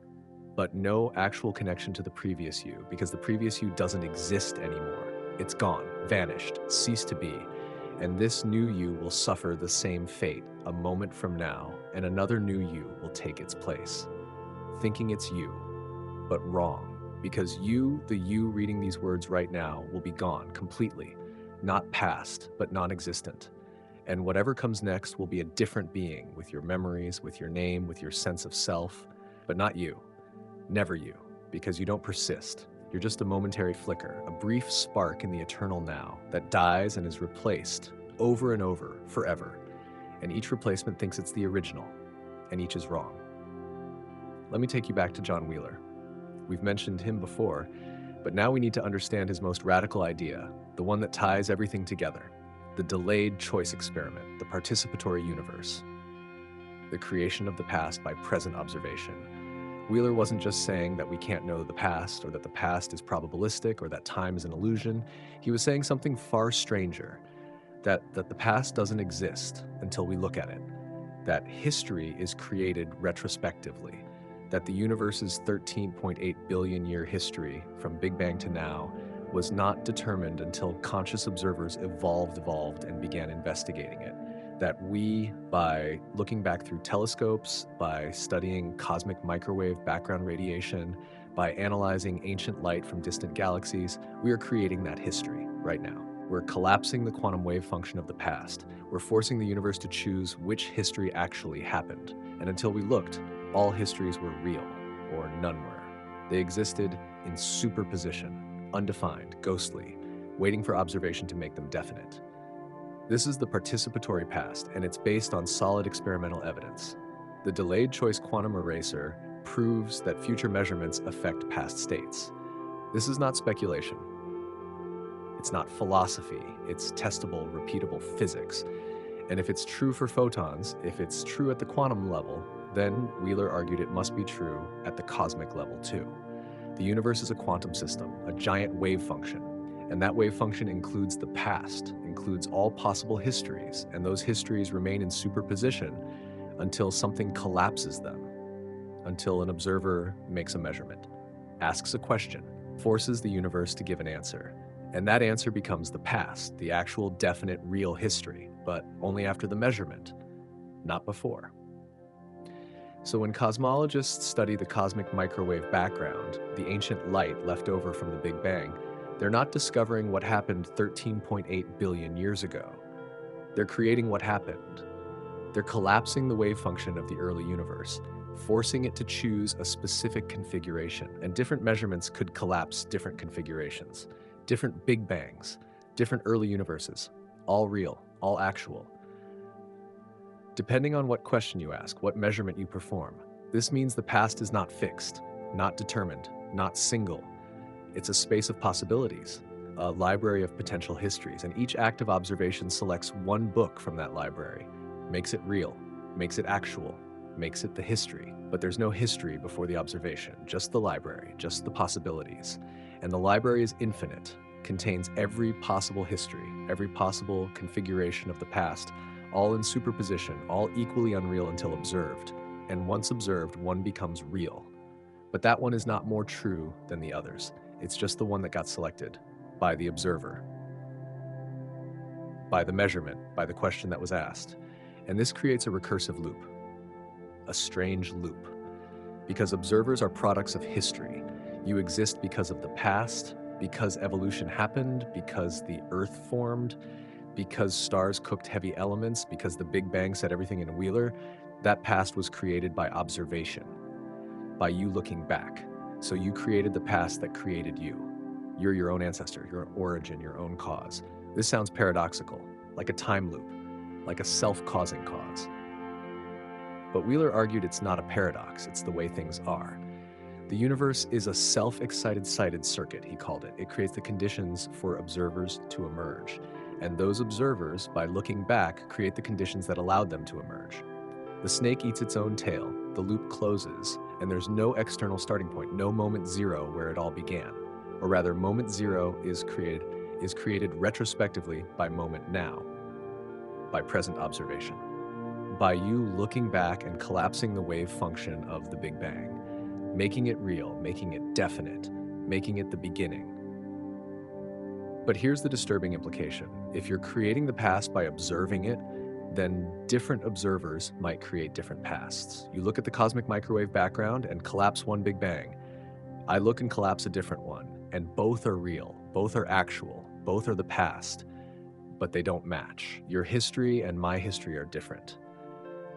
Speaker 1: but no actual connection to the previous you, because the previous you doesn't exist anymore. It's gone, vanished, ceased to be, and this new you will suffer the same fate a moment from now, and another new you will take its place, thinking it's you, but wrong, because you, the you reading these words right now, will be gone completely, not past, but non-existent. And whatever comes next will be a different being, with your memories, with your name, with your sense of self, but not you, never you. because you don't persist. You're just a momentary flicker, a brief spark in the eternal now that dies and is replaced over and over, forever. And each replacement thinks it's the original, and each is wrong. Let me take you back to John Wheeler. We've mentioned him before, but now we need to understand his most radical idea, the one that ties everything together, the delayed choice experiment, the participatory universe, the creation of the past by present observation. Wheeler wasn't just saying that we can't know the past, or that the past is probabilistic, or that time is an illusion. He was saying something far stranger, that the past doesn't exist until we look at it, that history is created retrospectively, that the universe's 13.8 billion year history from Big Bang to now was not determined until conscious observers evolved and began investigating it. That we, by looking back through telescopes, by studying cosmic microwave background radiation, by analyzing ancient light from distant galaxies, we are creating that history right now. We're collapsing the quantum wave function of the past. We're forcing the universe to choose which history actually happened. And until we looked, all histories were real, or none were. They existed in superposition, undefined, ghostly, waiting for observation to make them definite. This is the participatory past, and it's based on solid experimental evidence. The delayed choice quantum eraser proves that future measurements affect past states. This is not speculation. It's not philosophy. It's testable, repeatable physics. And if it's true for photons, if it's true at the quantum level, then Wheeler argued it must be true at the cosmic level too. The universe is a quantum system, a giant wave function. And that wave function includes the past, includes all possible histories, and those histories remain in superposition until something collapses them, until an observer makes a measurement, asks a question, forces the universe to give an answer. And that answer becomes the past, the actual definite real history, but only after the measurement, not before. So when cosmologists study the cosmic microwave background, the ancient light left over from the Big Bang, they're not discovering what happened 13.8 billion years ago. They're creating what happened. They're collapsing the wave function of the early universe, forcing it to choose a specific configuration, and different measurements could collapse different configurations, different Big Bangs, different early universes, all real, all actual. Depending on what question you ask, what measurement you perform, this means the past is not fixed, not determined, not single. It's a space of possibilities, a library of potential histories, and each active observation selects one book from that library, makes it real, makes it actual, makes it the history. But there's no history before the observation, just the library, just the possibilities. And the library is infinite, contains every possible history, every possible configuration of the past, all in superposition, all equally unreal until observed. And once observed, one becomes real. But that one is not more true than the others. It's just the one that got selected by the observer, by the measurement, by the question that was asked. And this creates a recursive loop, a strange loop, because observers are products of history. You exist because of the past, because evolution happened, because the earth formed, because stars cooked heavy elements, because the Big Bang set everything in Wheeler. That past was created by observation, by you looking back. So you created the past that created you. You're your own ancestor, your origin, your own cause. This sounds paradoxical, like a time loop, like a self-causing cause. But Wheeler argued it's not a paradox, it's the way things are. The universe is a self-excited sighted circuit, he called it. It creates the conditions for observers to emerge. And those observers, by looking back, create the conditions that allowed them to emerge. The snake eats its own tail, the loop closes, and there's no external starting point, no moment zero where it all began. Or rather, moment zero is created retrospectively by moment now, by present observation. By you looking back and collapsing the wave function of the Big Bang, making it real, making it definite, making it the beginning. But here's the disturbing implication. If you're creating the past by observing it, then different observers might create different pasts. You look at the cosmic microwave background and collapse one Big Bang. I look and collapse a different one, and both are real, both are actual, both are the past, but they don't match. Your history and my history are different.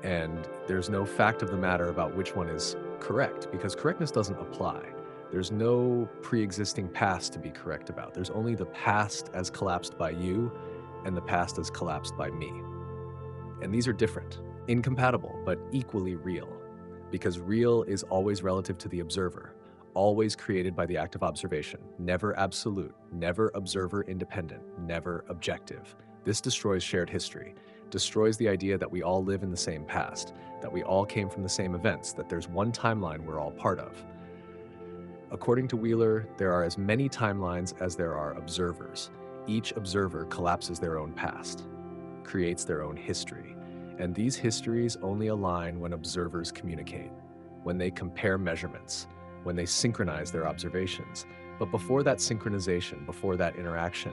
Speaker 1: And there's no fact of the matter about which one is correct, because correctness doesn't apply. There's no pre-existing past to be correct about. There's only the past as collapsed by you and the past as collapsed by me. And these are different, incompatible, but equally real, because real is always relative to the observer, always created by the act of observation, never absolute, never observer independent, never objective. This destroys shared history, destroys the idea that we all live in the same past, that we all came from the same events, that there's one timeline we're all part of. According to Wheeler, there are as many timelines as there are observers. Each observer collapses their own past, creates their own history, and these histories only align when observers communicate, when they compare measurements, when they synchronize their observations. But before that synchronization, before that interaction,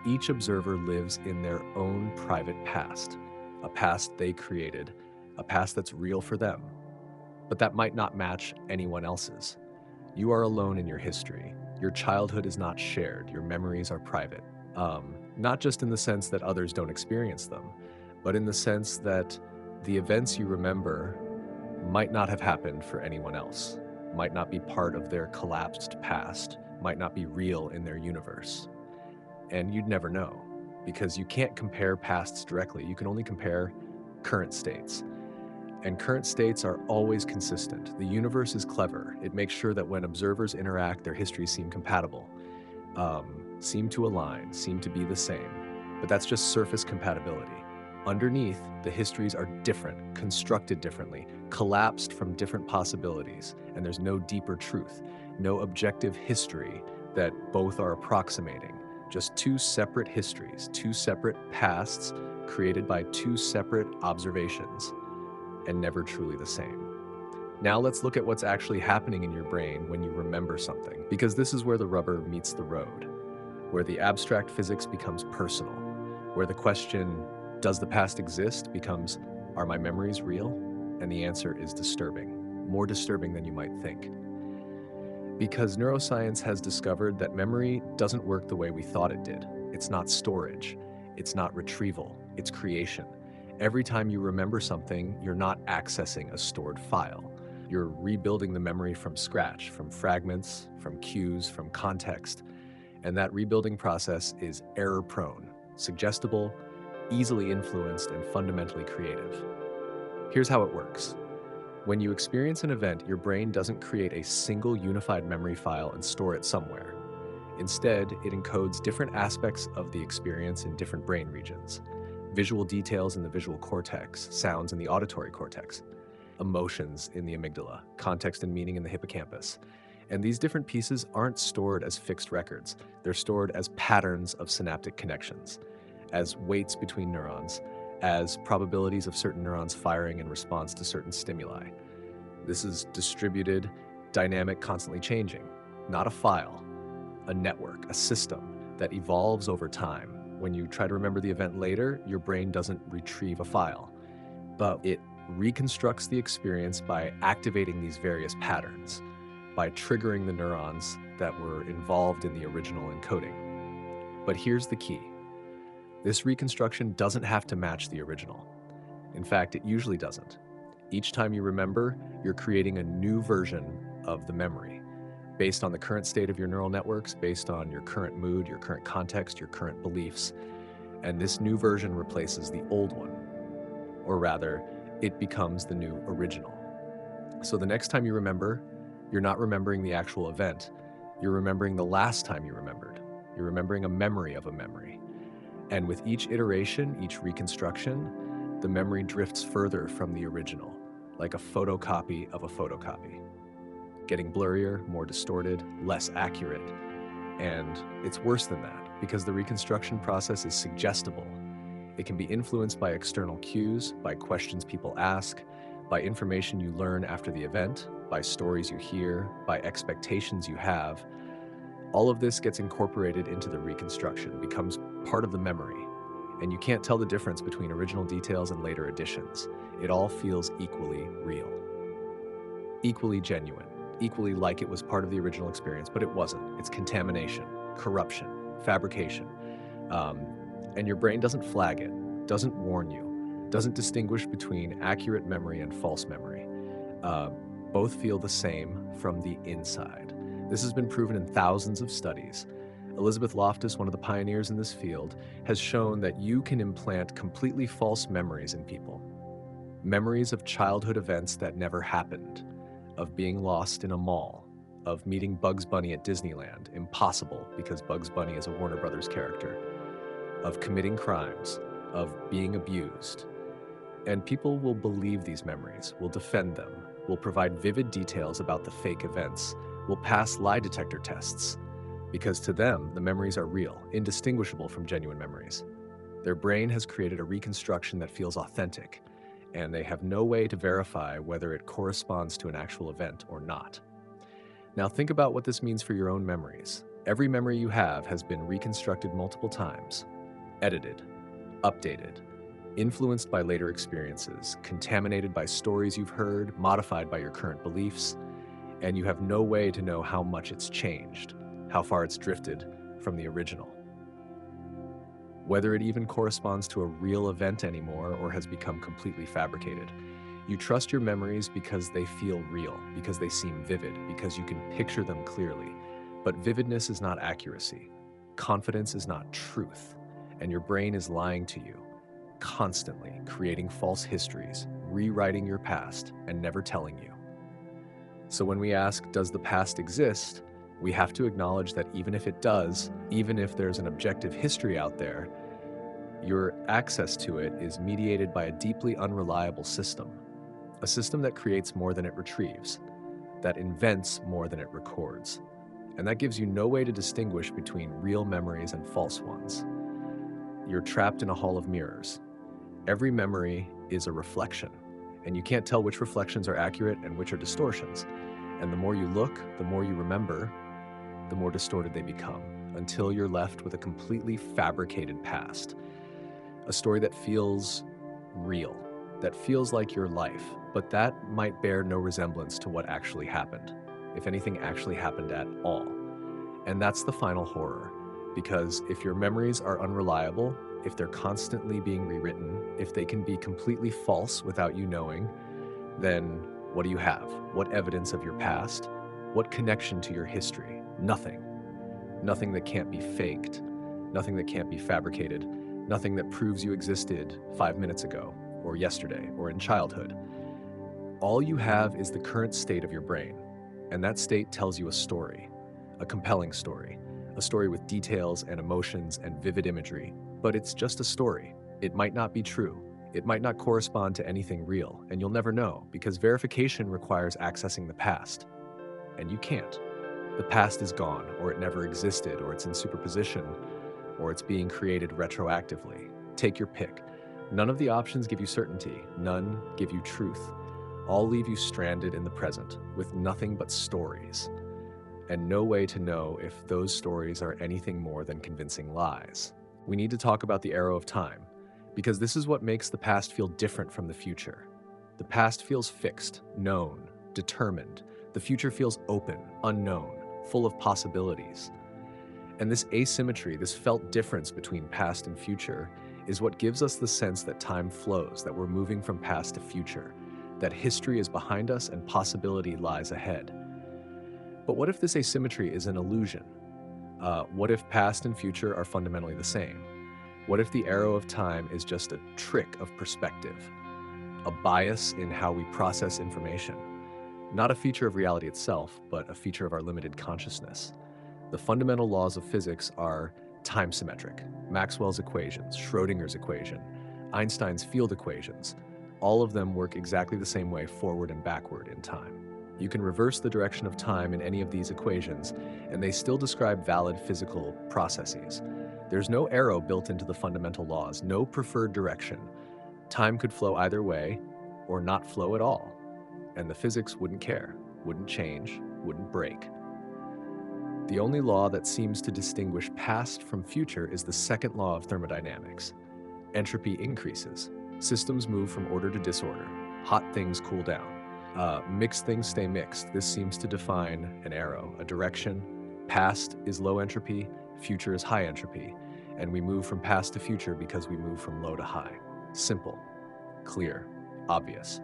Speaker 1: each observer lives in their own private past, a past they created, a past that's real for them, but that might not match anyone else's. You are alone in your history. Your childhood is not shared. Your memories are private. Not just in the sense that others don't experience them, but in the sense that the events you remember might not have happened for anyone else, might not be part of their collapsed past, might not be real in their universe. And you'd never know, because you can't compare pasts directly. You can only compare current states. And current states are always consistent. The universe is clever. It makes sure that when observers interact, their histories seem compatible, seem to align, seem to be the same. But that's just surface compatibility. Underneath, the histories are different, constructed differently, collapsed from different possibilities, and there's no deeper truth, no objective history that both are approximating. Just two separate histories, two separate pasts created by two separate observations, and never truly the same. Now let's look at what's actually happening in your brain when you remember something, because this is where the rubber meets the road, where the abstract physics becomes personal, where the question, does the past exist, becomes, are my memories real? And the answer is disturbing, more disturbing than you might think. Because neuroscience has discovered that memory doesn't work the way we thought it did. It's not storage, it's not retrieval, it's creation. Every time you remember something, you're not accessing a stored file. You're rebuilding the memory from scratch, from fragments, from cues, from context. And that rebuilding process is error-prone, suggestible, easily influenced, and fundamentally creative. Here's how it works. When you experience an event, your brain doesn't create a single unified memory file and store it somewhere. Instead, it encodes different aspects of the experience in different brain regions. Visual details in the visual cortex, sounds in the auditory cortex, emotions in the amygdala, context and meaning in the hippocampus. And these different pieces aren't stored as fixed records. They're stored as patterns of synaptic connections, as weights between neurons, as probabilities of certain neurons firing in response to certain stimuli. This is distributed, dynamic, constantly changing, not a file, a network, a system that evolves over time. When you try to remember the event later, your brain doesn't retrieve a file, but it reconstructs the experience by activating these various patterns, by triggering the neurons that were involved in the original encoding. But here's the key. This reconstruction doesn't have to match the original. In fact, it usually doesn't. Each time you remember, you're creating a new version of the memory, based on the current state of your neural networks, based on your current mood, your current context, your current beliefs. And this new version replaces the old one. Or rather, it becomes the new original. So the next time you remember, you're not remembering the actual event. You're remembering the last time you remembered. You're remembering a memory of a memory. And with each iteration, each reconstruction, the memory drifts further from the original, like a photocopy of a photocopy, getting blurrier, more distorted, less accurate. And it's worse than that, because the reconstruction process is suggestible. It can be influenced by external cues, by questions people ask, by information you learn after the event, by stories you hear, by expectations you have. All of this gets incorporated into the reconstruction, becomes part of the memory, and you can't tell the difference between original details and later additions. It all feels equally real, equally genuine, equally like it was part of the original experience, but it wasn't. It's contamination, corruption, fabrication. And your brain doesn't flag it, doesn't warn you, doesn't distinguish between accurate memory and false memory. Both feel the same from the inside. This has been proven in thousands of studies. Elizabeth Loftus, one of the pioneers in this field, has shown that you can implant completely false memories in people. Memories of childhood events that never happened, of being lost in a mall, of meeting Bugs Bunny at Disneyland, impossible because Bugs Bunny is a Warner Brothers character, of committing crimes, of being abused. And people will believe these memories, will defend them, will provide vivid details about the fake events, will pass lie detector tests, because to them, the memories are real, indistinguishable from genuine memories. Their brain has created a reconstruction that feels authentic, and they have no way to verify whether it corresponds to an actual event or not. Now think about what this means for your own memories. Every memory you have has been reconstructed multiple times, edited, updated, influenced by later experiences, contaminated by stories you've heard, modified by your current beliefs, and you have no way to know how much it's changed, how far it's drifted from the original. Whether it even corresponds to a real event anymore or has become completely fabricated. You trust your memories because they feel real, because they seem vivid, because you can picture them clearly. But vividness is not accuracy. Confidence is not truth. And your brain is lying to you, constantly creating false histories, rewriting your past, and never telling you. So when we ask, does the past exist? We have to acknowledge that even if it does, even if there's an objective history out there, your access to it is mediated by a deeply unreliable system. A system that creates more than it retrieves, that invents more than it records. And that gives you no way to distinguish between real memories and false ones. You're trapped in a hall of mirrors. Every memory is a reflection, and you can't tell which reflections are accurate and which are distortions. And the more you look, the more you remember, the more distorted they become, until you're left with a completely fabricated past. A story that feels real, that feels like your life, but that might bear no resemblance to what actually happened, if anything actually happened at all. And that's the final horror, because if your memories are unreliable, if they're constantly being rewritten, if they can be completely false without you knowing, then what do you have? What evidence of your past? What connection to your history? Nothing. Nothing that can't be faked, nothing that can't be fabricated, nothing that proves you existed 5 minutes ago, or yesterday, or in childhood. All you have is the current state of your brain, and that state tells you a story, a compelling story, a story with details and emotions and vivid imagery, but it's just a story. It might not be true. It might not correspond to anything real, and you'll never know, because verification requires accessing the past, and you can't. The past is gone, or it never existed, or it's in superposition, or it's being created retroactively. Take your pick. None of the options give you certainty. None give you truth. All leave you stranded in the present, with nothing but stories, and no way to know if those stories are anything more than convincing lies. We need to talk about the arrow of time, because this is what makes the past feel different from the future. The past feels fixed, known, determined. The future feels open, unknown, full of possibilities. And this asymmetry, this felt difference between past and future, is what gives us the sense that time flows, that we're moving from past to future, that history is behind us and possibility lies ahead. But what if this asymmetry is an illusion? What if past and future are fundamentally the same? What if the arrow of time is just a trick of perspective, a bias in how we process information? Not a feature of reality itself, but a feature of our limited consciousness. The fundamental laws of physics are time symmetric. Maxwell's equations, Schrödinger's equation, Einstein's field equations, all of them work exactly the same way forward and backward in time. You can reverse the direction of time in any of these equations, and they still describe valid physical processes. There's no arrow built into the fundamental laws, no preferred direction. Time could flow either way, or not flow at all, and the physics wouldn't care, wouldn't change, wouldn't break. The only law that seems to distinguish past from future is the second law of thermodynamics. Entropy increases. Systems move from order to disorder. Hot things cool down. Mixed things stay mixed. This seems to define an arrow, a direction. Past is low entropy, future is high entropy, and we move from past to future because we move from low to high. Simple, clear, obvious.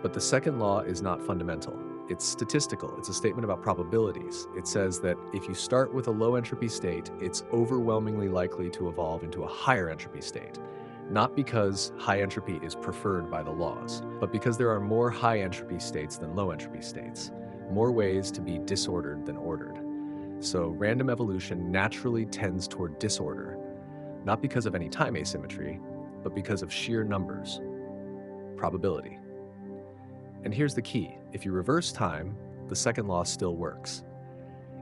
Speaker 1: But the second law is not fundamental. It's statistical. It's a statement about probabilities. It says that if you start with a low entropy state, it's overwhelmingly likely to evolve into a higher entropy state. Not because high entropy is preferred by the laws, but because there are more high entropy states than low entropy states, more ways to be disordered than ordered. So random evolution naturally tends toward disorder, not because of any time asymmetry, but because of sheer numbers, probability. And here's the key. If you reverse time, the second law still works.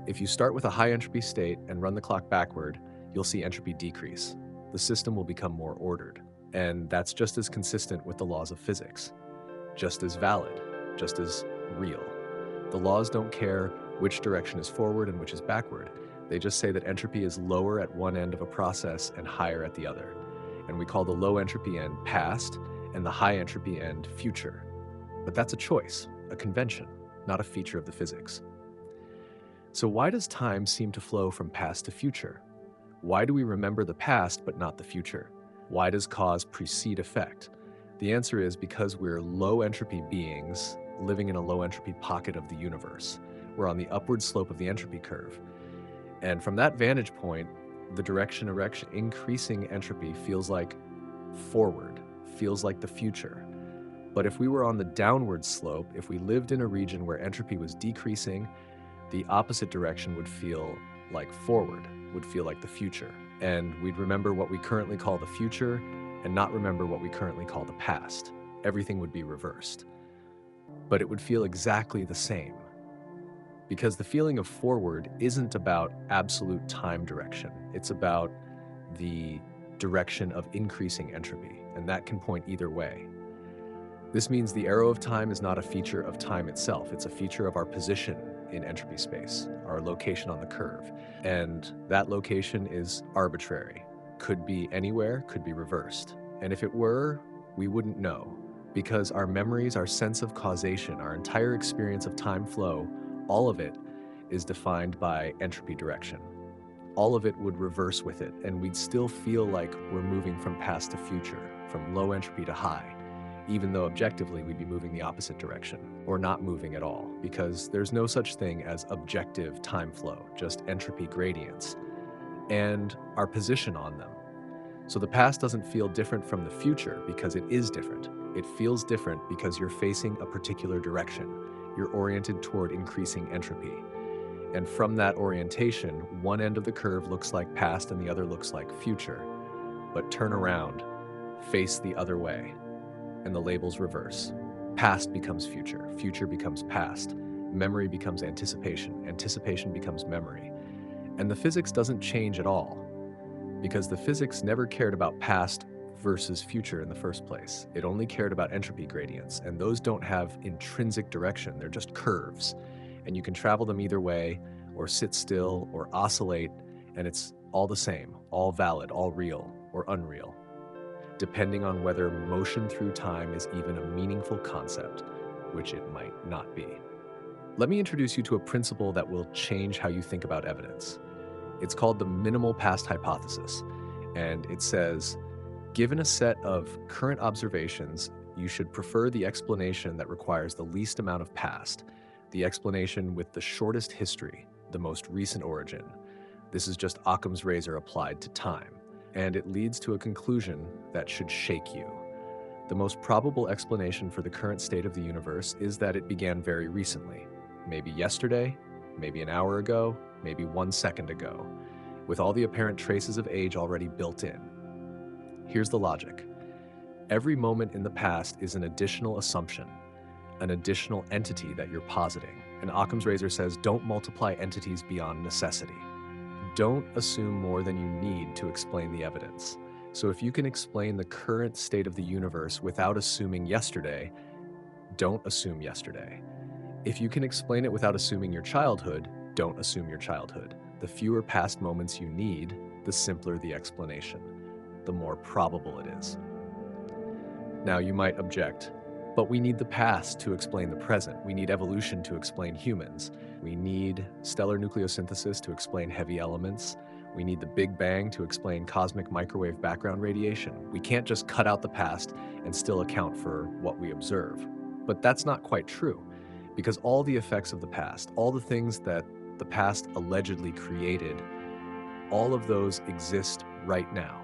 Speaker 1: If you start with a high entropy state and run the clock backward, you'll see entropy decrease. The system will become more ordered. And that's just as consistent with the laws of physics, just as valid, just as real. The laws don't care which direction is forward and which is backward. They just say that entropy is lower at one end of a process and higher at the other. And we call the low entropy end past and the high entropy end future. But that's a choice, a convention, not a feature of the physics. So why does time seem to flow from past to future? Why do we remember the past but not the future? Why does cause precede effect? The answer is because we're low entropy beings living in a low entropy pocket of the universe. We're on the upward slope of the entropy curve. And from that vantage point, the direction increasing entropy feels like forward, feels like the future. But if we were on the downward slope, if we lived in a region where entropy was decreasing, the opposite direction would feel like forward, would feel like the future. And we'd remember what we currently call the future and not remember what we currently call the past. Everything would be reversed. But it would feel exactly the same. Because the feeling of forward isn't about absolute time direction. It's about the direction of increasing entropy, and that can point either way. This means the arrow of time is not a feature of time itself. It's a feature of our position in entropy space, our location on the curve. And that location is arbitrary. Could be anywhere, could be reversed. And if it were, we wouldn't know. Because our memories, our sense of causation, our entire experience of time flow, all of it is defined by entropy direction. All of it would reverse with it, and we'd still feel like we're moving from past to future, from low entropy to high, even though objectively we'd be moving the opposite direction, or not moving at all, because there's no such thing as objective time flow, just entropy gradients, and our position on them. So the past doesn't feel different from the future because it is different. It feels different because you're facing a particular direction. You're oriented toward increasing entropy. And from that orientation, one end of the curve looks like past and the other looks like future. But turn around, face the other way, and the labels reverse. Past becomes future, future becomes past, memory becomes anticipation, anticipation becomes memory. And the physics doesn't change at all, because the physics never cared about past versus future in the first place. It only cared about entropy gradients, and those don't have intrinsic direction. They're just curves, and you can travel them either way, or sit still, or oscillate, and it's all the same, all valid, all real, or unreal, depending on whether motion through time is even a meaningful concept, which it might not be. Let me introduce you to a principle that will change how you think about evidence. It's called the minimal past hypothesis, and it says, given a set of current observations, you should prefer the explanation that requires the least amount of past, the explanation with the shortest history, the most recent origin. This is just Occam's razor applied to time, and it leads to a conclusion that should shake you. The most probable explanation for the current state of the universe is that it began very recently, maybe yesterday, maybe an hour ago, maybe 1 second ago, with all the apparent traces of age already built in. Here's the logic. Every moment in the past is an additional assumption, an additional entity that you're positing. And Occam's razor says, don't multiply entities beyond necessity. Don't assume more than you need to explain the evidence. So if you can explain the current state of the universe without assuming yesterday, don't assume yesterday. If you can explain it without assuming your childhood, don't assume your childhood. The fewer past moments you need, the simpler the explanation, the more probable it is. Now you might object, but we need the past to explain the present. We need evolution to explain humans. We need stellar nucleosynthesis to explain heavy elements. We need the Big Bang to explain cosmic microwave background radiation. We can't just cut out the past and still account for what we observe. But that's not quite true, Because all the effects of the past, all the things that the past allegedly created, all of those exist right now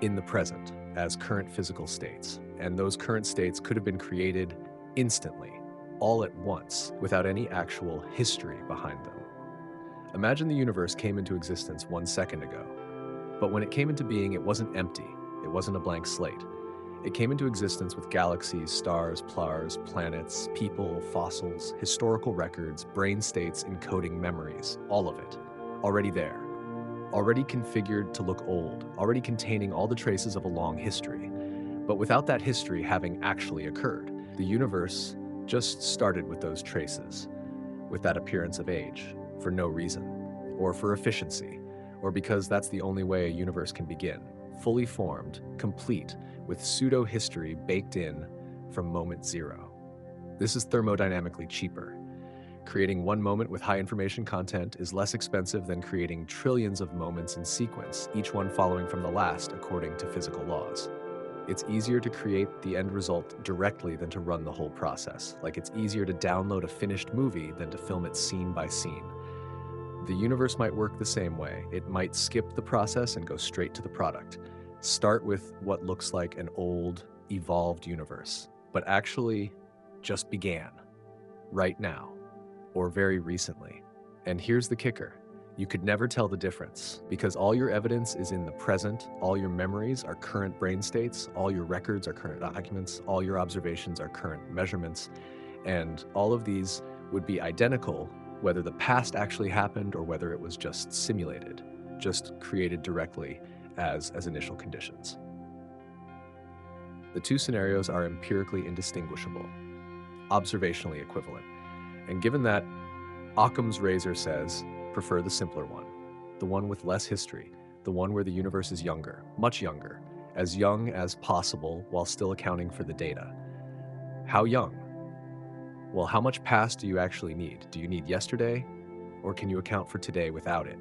Speaker 1: in the present as current physical states. And those current states could have been created instantly, all at once, without any actual history behind them. Imagine the universe came into existence 1 second ago, but when it came into being, it wasn't empty. It wasn't a blank slate. It came into existence with galaxies, stars, planets, people, fossils, historical records, brain states encoding memories, all of it, already there, already configured to look old, already containing all the traces of a long history. But without that history having actually occurred, the universe just started with those traces, with that appearance of age, for no reason, or for efficiency, or because that's the only way a universe can begin, fully formed, complete, with pseudo-history baked in from moment zero. This is thermodynamically cheaper. Creating one moment with high information content is less expensive than creating trillions of moments in sequence, each one following from the last according to physical laws. It's easier to create the end result directly than to run the whole process. Like it's easier to download a finished movie than to film it scene by scene. The universe might work the same way. It might skip the process and go straight to the product. Start with what looks like an old, evolved universe, but actually just began, right now, or very recently. And here's the kicker. You could never tell the difference, because all your evidence is in the present, all your memories are current brain states, all your records are current documents, all your observations are current measurements, and all of these would be identical whether the past actually happened or whether it was just simulated, just created directly as initial conditions. The two scenarios are empirically indistinguishable, observationally equivalent. And given that Occam's razor says, prefer the simpler one, the one with less history, the one where the universe is younger, much younger, as young as possible while still accounting for the data. How young? Well, how much past do you actually need? Do you need yesterday, or can you account for today without it?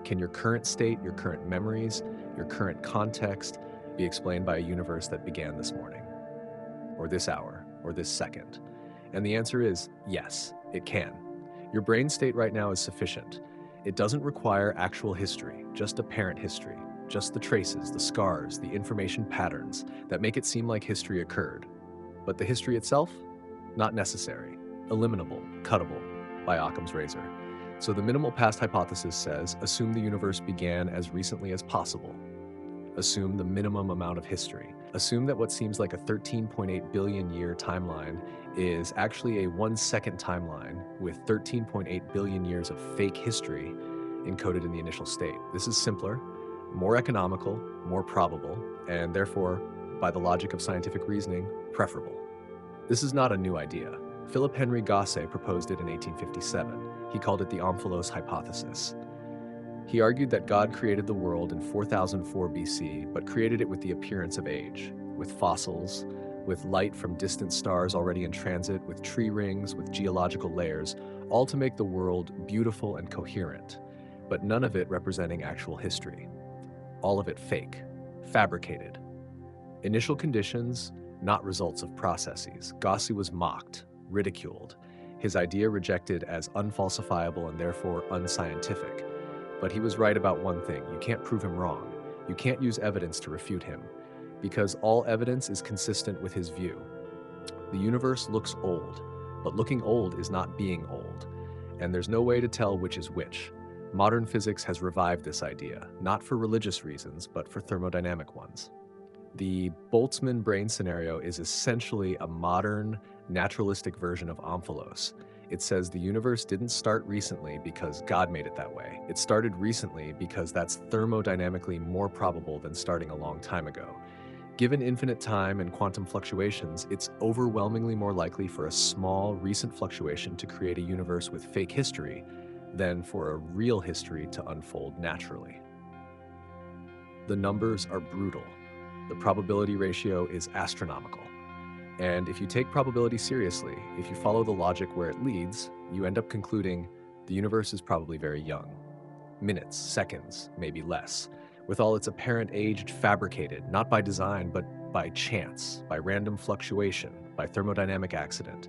Speaker 1: Can your current state, your current memories, your current context be explained by a universe that began this morning, or this hour, or this second? And the answer is yes, it can. Your brain state right now is sufficient. It doesn't require actual history, just apparent history, just the traces, the scars, the information patterns that make it seem like history occurred. But the history itself? Not necessary, eliminable, cuttable by Occam's razor. So the minimal past hypothesis says, assume the universe began as recently as possible. Assume the minimum amount of history. Assume that what seems like a 13.8 billion year timeline is actually a 1 second timeline with 13.8 billion years of fake history encoded in the initial state. This is simpler, more economical, more probable, and therefore, by the logic of scientific reasoning, preferable. This is not a new idea. Philip Henry Gauss proposed it in 1857. He called it the Omphalos hypothesis. He argued that God created the world in 4004 BC, but created it with the appearance of age, with fossils, with light from distant stars already in transit, with tree rings, with geological layers, all to make the world beautiful and coherent, but none of it representing actual history. All of it fake, fabricated. Initial conditions, not results of processes. Gauss was mocked, ridiculed, his idea rejected as unfalsifiable and therefore unscientific. But he was right about one thing: you can't prove him wrong. You can't use evidence to refute him, because all evidence is consistent with his view. The universe looks old, but looking old is not being old, and there's no way to tell which is which. Modern physics has revived this idea, not for religious reasons, but for thermodynamic ones. The Boltzmann brain scenario is essentially a modern, naturalistic version of Omphalos. It says the universe didn't start recently because God made it that way. It started recently because that's thermodynamically more probable than starting a long time ago. Given infinite time and quantum fluctuations, it's overwhelmingly more likely for a small, recent fluctuation to create a universe with fake history than for a real history to unfold naturally. The numbers are brutal. The probability ratio is astronomical. And if you take probability seriously, if you follow the logic where it leads, you end up concluding the universe is probably very young. Minutes, seconds, maybe less, with all its apparent age fabricated, not by design, but by chance, by random fluctuation, by thermodynamic accident.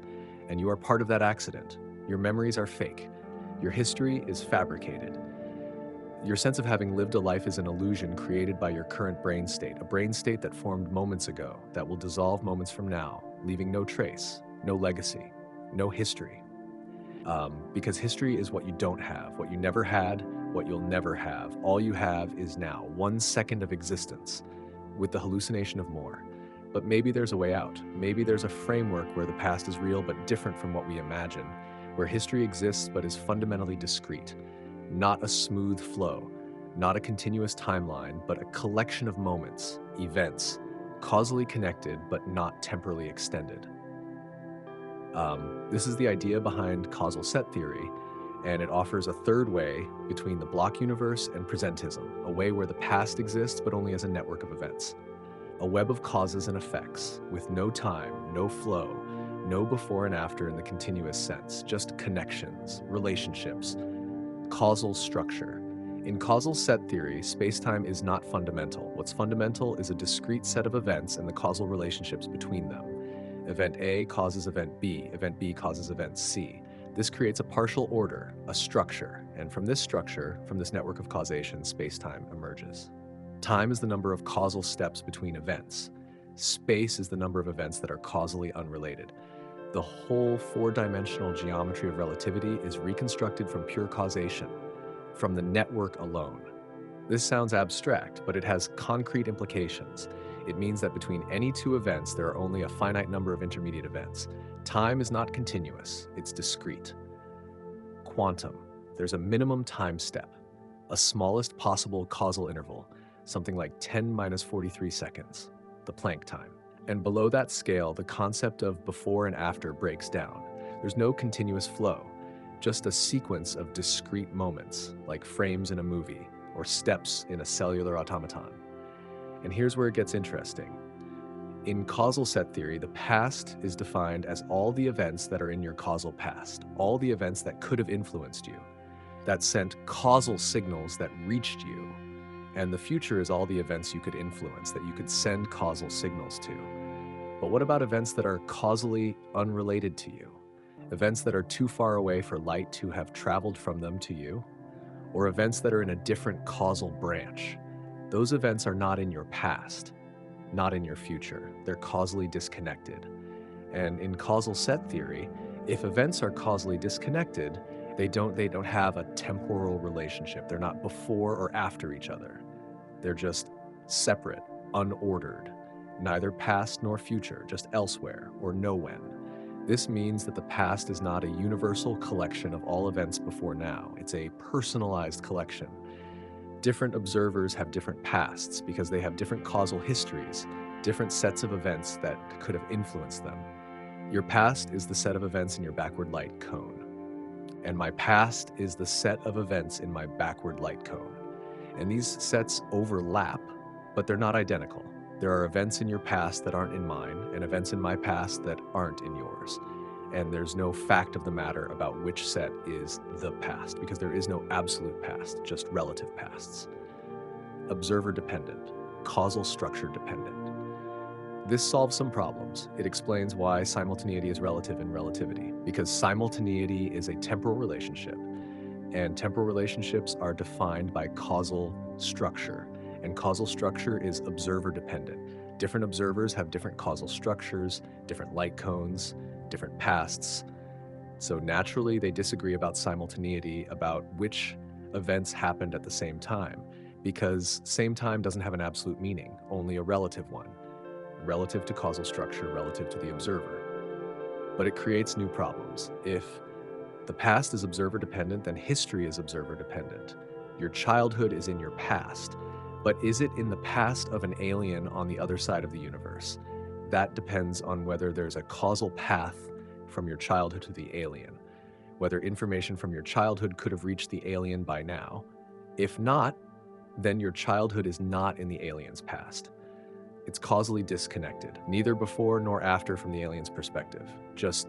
Speaker 1: and you are part of that accident. Your memories are fake. Your history is fabricated. Your sense of having lived a life is an illusion created by your current brain state, a brain state that formed moments ago, that will dissolve moments from now, leaving no trace, no legacy, no history. Because history is what you don't have, what you never had, what you'll never have. All you have is now, 1 second of existence, with the hallucination of more. But maybe there's a way out. Maybe there's a framework where the past is real but different from what we imagine, where history exists but is fundamentally discrete. Not a smooth flow, not a continuous timeline, but a collection of moments, events, causally connected but not temporally extended. This is the idea behind causal set theory, and it offers a third way between the block universe and presentism, a way where the past exists but only as a network of events. A web of causes and effects, with no time, no flow, no before and after in the continuous sense, just connections, relationships, causal structure. In causal set theory, spacetime is not fundamental. What's fundamental is a discrete set of events and the causal relationships between them. Event A causes event B causes event C. This creates a partial order, a structure, and from this structure, from this network of causation, spacetime emerges. Time is the number of causal steps between events. Space is the number of events that are causally unrelated. The whole four-dimensional geometry of relativity is reconstructed from pure causation, from the network alone. This sounds abstract, but it has concrete implications. It means that between any two events, there are only a finite number of intermediate events. Time is not continuous, it's discrete. Quantum, there's a minimum time step, a smallest possible causal interval, something like 10 minus 43 seconds, the Planck time. And below that scale, the concept of before and after breaks down. There's no continuous flow, just a sequence of discrete moments, like frames in a movie or steps in a cellular automaton. And here's where it gets interesting. In causal set theory, the past is defined as all the events that are in your causal past, all the events that could have influenced you, that sent causal signals that reached you. And the future is all the events you could influence, that you could send causal signals to. But what about events that are causally unrelated to you? Events that are too far away for light to have traveled from them to you? Or events that are in a different causal branch? Those events are not in your past, not in your future. They're causally disconnected. And in causal set theory, if events are causally disconnected, they don't have a temporal relationship. They're not before or after each other. They're just separate, unordered, neither past nor future, just elsewhere or no when. This means that the past is not a universal collection of all events before now. It's a personalized collection. Different observers have different pasts because they have different causal histories, different sets of events that could have influenced them. Your past is the set of events in your backward light cone. And my past is the set of events in my backward light cone. And these sets overlap, but they're not identical. There are events in your past that aren't in mine, and events in my past that aren't in yours. And there's no fact of the matter about which set is the past, because there is no absolute past, just relative pasts. Observer dependent, causal structure dependent. This solves some problems. It explains why simultaneity is relative in relativity, because simultaneity is a temporal relationship, and temporal relationships are defined by causal structure, and causal structure is observer dependent. Different observers have different causal structures, different light cones, different pasts. So naturally, they disagree about simultaneity, about which events happened at the same time, because same time doesn't have an absolute meaning, only a relative one. Relative to causal structure, relative to the observer. But it creates new problems. If the past is observer dependent, then history is observer dependent. Your childhood is in your past, but is it in the past of an alien on the other side of the universe? That depends on whether there's a causal path from your childhood to the alien, whether information from your childhood could have reached the alien by now. If not, then your childhood is not in the alien's past. It's causally disconnected, neither before nor after from the alien's perspective, just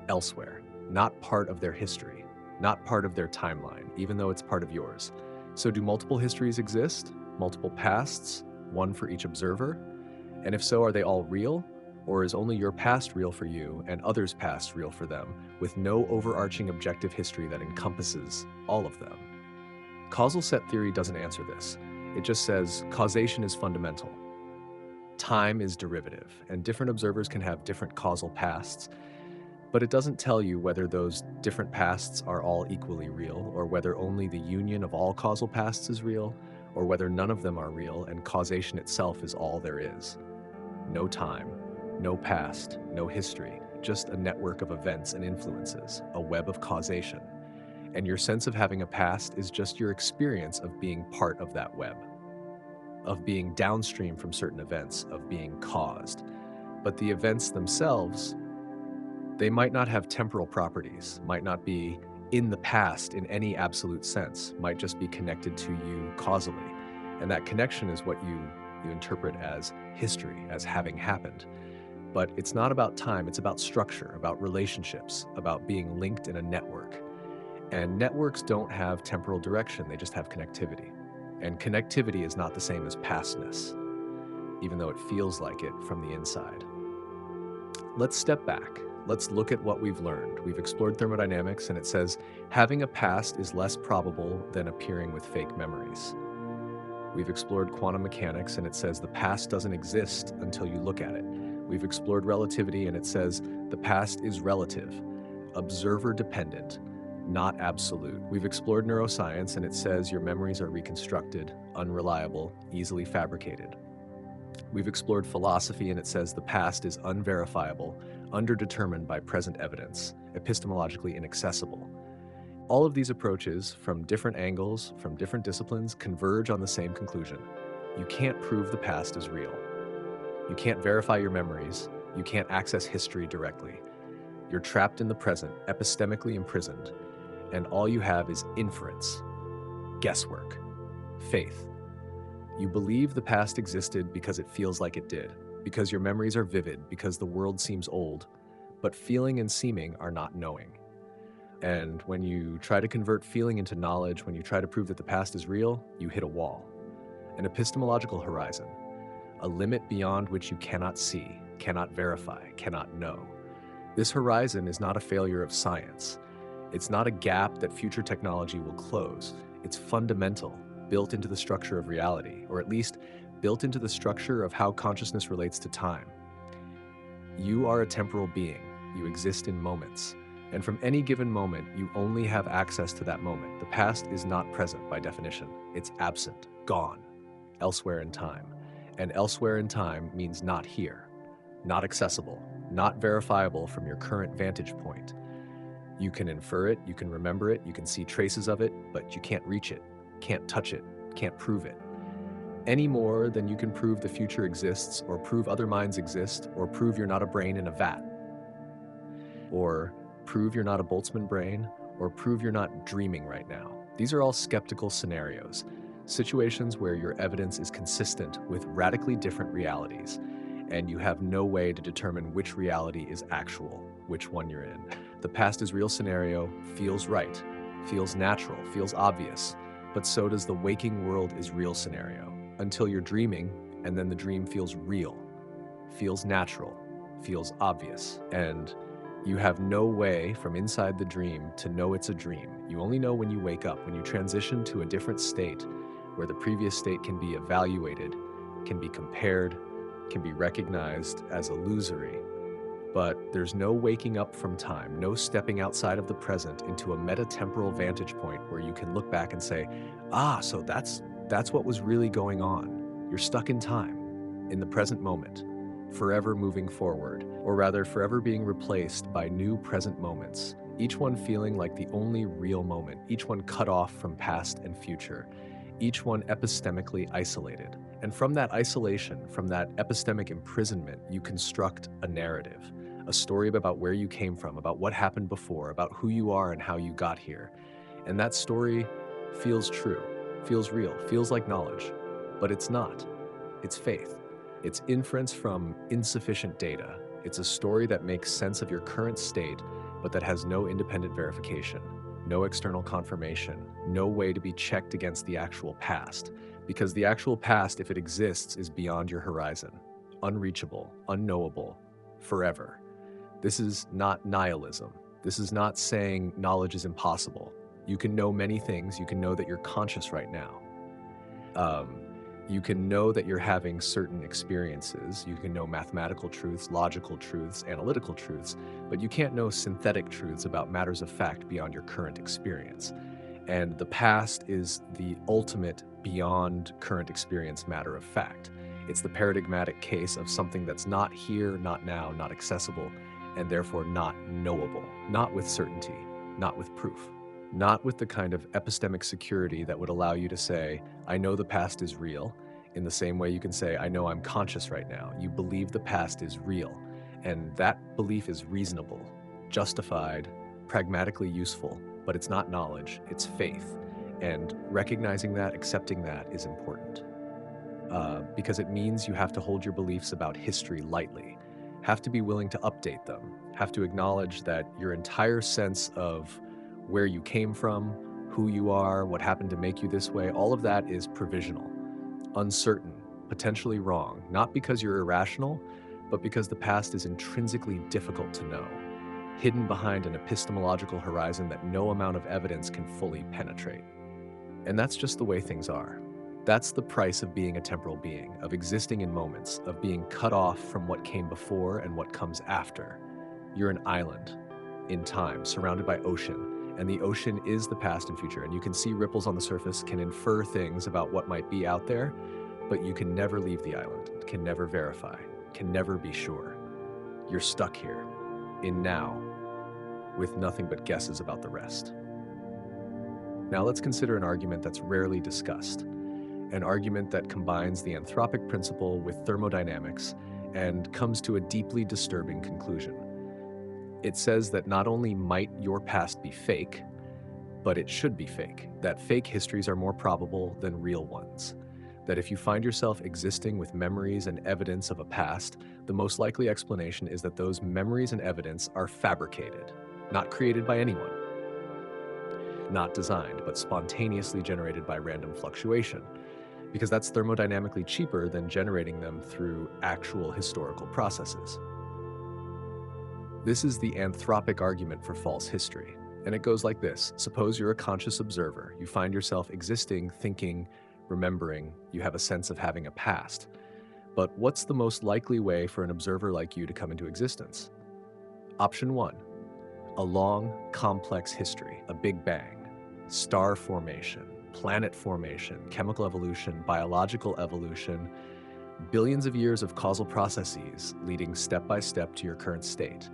Speaker 1: elsewhere, not part of their history, not part of their timeline, even though it's part of yours. So do multiple histories exist? Multiple pasts, one for each observer? And if so, are they all real? Or is only your past real for you and others' past real for them, with no overarching objective history that encompasses all of them? Causal set theory doesn't answer this. It just says causation is fundamental. Time is derivative, and different observers can have different causal pasts, but it doesn't tell you whether those different pasts are all equally real, or whether only the union of all causal pasts is real, or whether none of them are real and causation itself is all there is. No time, no past, no history, just a network of events and influences, a web of causation. And your sense of having a past is just your experience of being part of that web, of being downstream from certain events, of being caused. But the events themselves, they might not have temporal properties, might not be in the past in any absolute sense, might just be connected to you causally. And that connection is what you interpret as history, as having happened. But it's not about time, it's about structure, about relationships, about being linked in a network. And networks don't have temporal direction, they just have connectivity. And connectivity is not the same as pastness, even though it feels like it from the inside. Let's step back. Let's look at what we've learned. We've explored thermodynamics, and it says having a past is less probable than appearing with fake memories. We've explored quantum mechanics, and it says the past doesn't exist until you look at it. We've explored relativity, and it says the past is relative, observer-dependent, not absolute. We've explored neuroscience, and it says your memories are reconstructed, unreliable, easily fabricated. We've explored philosophy, and it says the past is unverifiable, underdetermined by present evidence, epistemologically inaccessible. All of these approaches, from different angles, from different disciplines, converge on the same conclusion. You can't prove the past is real. You can't verify your memories. You can't access history directly. You're trapped in the present, epistemically imprisoned, and all you have is inference, guesswork, faith. You believe the past existed because it feels like it did, because your memories are vivid, because the world seems old, but feeling and seeming are not knowing. And when you try to convert feeling into knowledge, when you try to prove that the past is real, you hit a wall, an epistemological horizon, a limit beyond which you cannot see, cannot verify, cannot know. This horizon is not a failure of science. It's not a gap that future technology will close. It's fundamental, built into the structure of reality, or at least built into the structure of how consciousness relates to time. You are a temporal being. You exist in moments. And from any given moment, you only have access to that moment. The past is not present by definition. It's absent, gone, elsewhere in time. And elsewhere in time means not here, not accessible, not verifiable from your current vantage point. You can infer it, you can remember it, you can see traces of it, but you can't reach it, can't touch it, can't prove it. Any more than you can prove the future exists, or prove other minds exist, or prove you're not a brain in a vat, or prove you're not a Boltzmann brain, or prove you're not dreaming right now. These are all skeptical scenarios, situations where your evidence is consistent with radically different realities, and you have no way to determine which reality is actual, which one you're in. The past is real scenario feels right, feels natural, feels obvious, but so does the waking world is real scenario, until you're dreaming, and then the dream feels real, feels natural, feels obvious, and you have no way from inside the dream to know it's a dream. You only know when you wake up, when you transition to a different state where the previous state can be evaluated, can be compared, can be recognized as illusory. But there's no waking up from time, no stepping outside of the present into a metatemporal vantage point where you can look back and say, so that's what was really going on. You're stuck in time, in the present moment, forever moving forward, or rather forever being replaced by new present moments, each one feeling like the only real moment, each one cut off from past and future, each one epistemically isolated. And from that isolation, from that epistemic imprisonment, you construct a narrative, a story about where you came from, about what happened before, about who you are and how you got here. And that story feels true, feels real, feels like knowledge, but it's not. It's faith. It's inference from insufficient data. It's a story that makes sense of your current state, but that has no independent verification, no external confirmation, no way to be checked against the actual past. Because the actual past, if it exists, is beyond your horizon, unreachable, unknowable, forever. This is not nihilism. This is not saying knowledge is impossible. You can know many things. You can know that you're conscious right now. Um, you can know that you're having certain experiences. You can know mathematical truths, logical truths, analytical truths, but you can't know synthetic truths about matters of fact beyond your current experience. And the past is the ultimate beyond current experience matter of fact. It's the paradigmatic case of something that's not here, not now, not accessible, and therefore not knowable, not with certainty, not with proof, not with the kind of epistemic security that would allow you to say, I know the past is real, in the same way you can say, I know I'm conscious right now. You believe the past is real, and that belief is reasonable, justified, pragmatically useful, but it's not knowledge, it's faith. And recognizing that, accepting that is important. Because it means you have to hold your beliefs about history lightly, have to be willing to update them, have to acknowledge that your entire sense of where you came from, who you are, what happened to make you this way, all of that is provisional, uncertain, potentially wrong, not because you're irrational, but because the past is intrinsically difficult to know, hidden behind an epistemological horizon that no amount of evidence can fully penetrate. And that's just the way things are. That's the price of being a temporal being, of existing in moments, of being cut off from what came before and what comes after. You're an island in time, surrounded by ocean, and the ocean is the past and future, and you can see ripples on the surface, can infer things about what might be out there, but you can never leave the island, can never verify, can never be sure. You're stuck here, in now, with nothing but guesses about the rest. Now let's consider an argument that's rarely discussed, an argument that combines the anthropic principle with thermodynamics and comes to a deeply disturbing conclusion. It says that not only might your past be fake, but it should be fake, that fake histories are more probable than real ones, that if you find yourself existing with memories and evidence of a past, the most likely explanation is that those memories and evidence are fabricated, not created by anyone, not designed, but spontaneously generated by random fluctuation, because that's thermodynamically cheaper than generating them through actual historical processes. This is the anthropic argument for false history, and it goes like this. Suppose you're a conscious observer. You find yourself existing, thinking, remembering, you have a sense of having a past. But what's the most likely way for an observer like you to come into existence? Option 1, a long, complex history, a Big Bang, star formation, planet formation, chemical evolution, biological evolution, billions of years of causal processes leading step by step to your current state.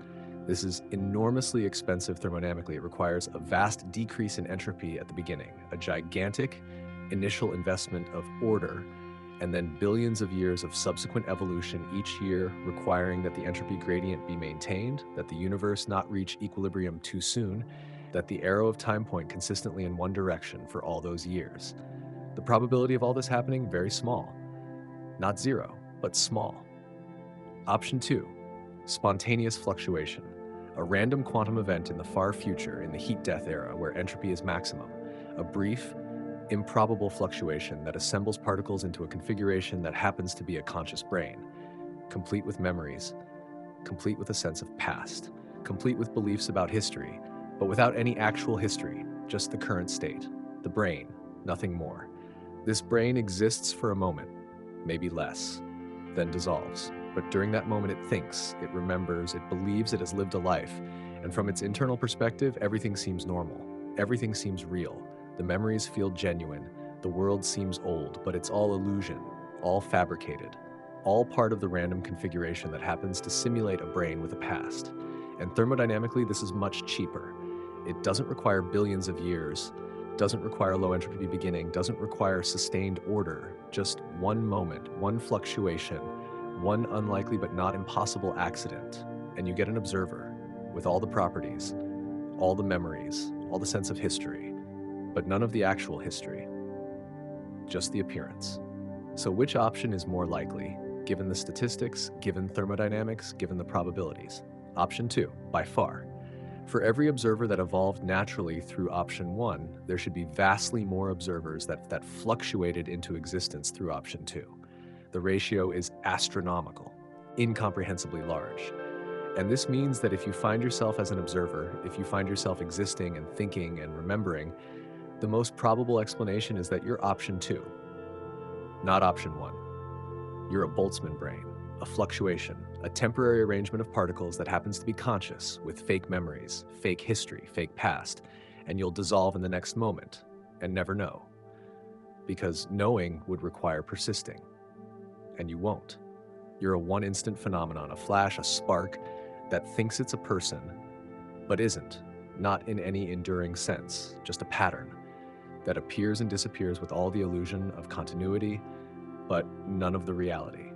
Speaker 1: This is enormously expensive thermodynamically. It requires a vast decrease in entropy at the beginning, a gigantic initial investment of order, and then billions of years of subsequent evolution each year requiring that the entropy gradient be maintained, that the universe not reach equilibrium too soon, that the arrow of time point consistently in one direction for all those years. The probability of all this happening, very small. Not zero, but small. Option 2, spontaneous fluctuation, a random quantum event in the far future in the heat death era where entropy is maximum, a brief, improbable fluctuation that assembles particles into a configuration that happens to be a conscious brain, complete with memories, complete with a sense of past, complete with beliefs about history, but without any actual history, just the current state, the brain, nothing more. This brain exists for a moment, maybe less, then dissolves. But during that moment it thinks, it remembers, it believes it has lived a life, and from its internal perspective, everything seems normal, everything seems real, the memories feel genuine, the world seems old, but it's all illusion, all fabricated, all part of the random configuration that happens to simulate a brain with a past. And thermodynamically, this is much cheaper. It doesn't require billions of years, doesn't require low entropy beginning, doesn't require sustained order, just one moment, one fluctuation, one unlikely but not impossible accident, and you get an observer with all the properties, all the memories, all the sense of history, but none of the actual history, just the appearance. So which option is more likely, given the statistics, given thermodynamics, given the probabilities? Option 2, by far. For every observer that evolved naturally through option 1, there should be vastly more observers that fluctuated into existence through option 2. The ratio is astronomical, incomprehensibly large. And this means that if you find yourself as an observer, if you find yourself existing and thinking and remembering, the most probable explanation is that you're option 2, not option 1. You're a Boltzmann brain, a fluctuation, a temporary arrangement of particles that happens to be conscious with fake memories, fake history, fake past, and you'll dissolve in the next moment and never know. Because knowing would require persisting, and you won't. You're a one-instant phenomenon, a flash, a spark that thinks it's a person, but isn't, not in any enduring sense, just a pattern that appears and disappears with all the illusion of continuity, but none of the reality.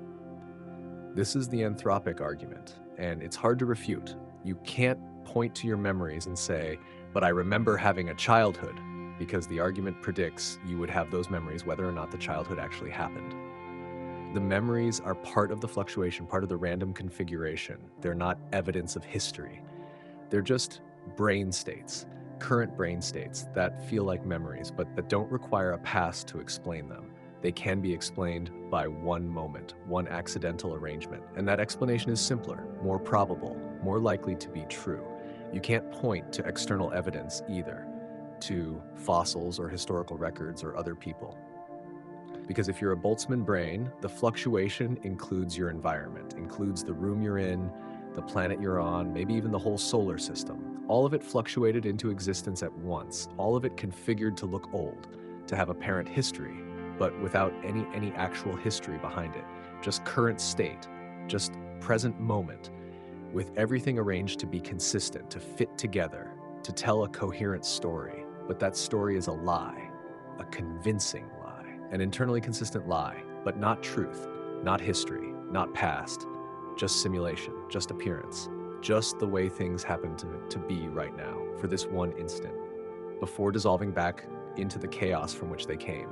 Speaker 1: This is the anthropic argument, and it's hard to refute. You can't point to your memories and say, but I remember having a childhood, because the argument predicts you would have those memories whether or not the childhood actually happened. The memories are part of the fluctuation, part of the random configuration. They're not evidence of history. They're just brain states, current brain states that feel like memories, but that don't require a past to explain them. They can be explained by one moment, one accidental arrangement. And that explanation is simpler, more probable, more likely to be true. You can't point to external evidence either, to fossils or historical records or other people. Because if you're a Boltzmann brain, the fluctuation includes your environment, includes the room you're in, the planet you're on, maybe even the whole solar system. All of it fluctuated into existence at once, all of it configured to look old, to have apparent history, but without any actual history behind it. Just current state, just present moment, with everything arranged to be consistent, to fit together, to tell a coherent story. But that story is a lie, a convincing lie, an internally consistent lie, but not truth, not history, not past, just simulation, just appearance, just the way things happen to be right now, for this one instant, before dissolving back into the chaos from which they came.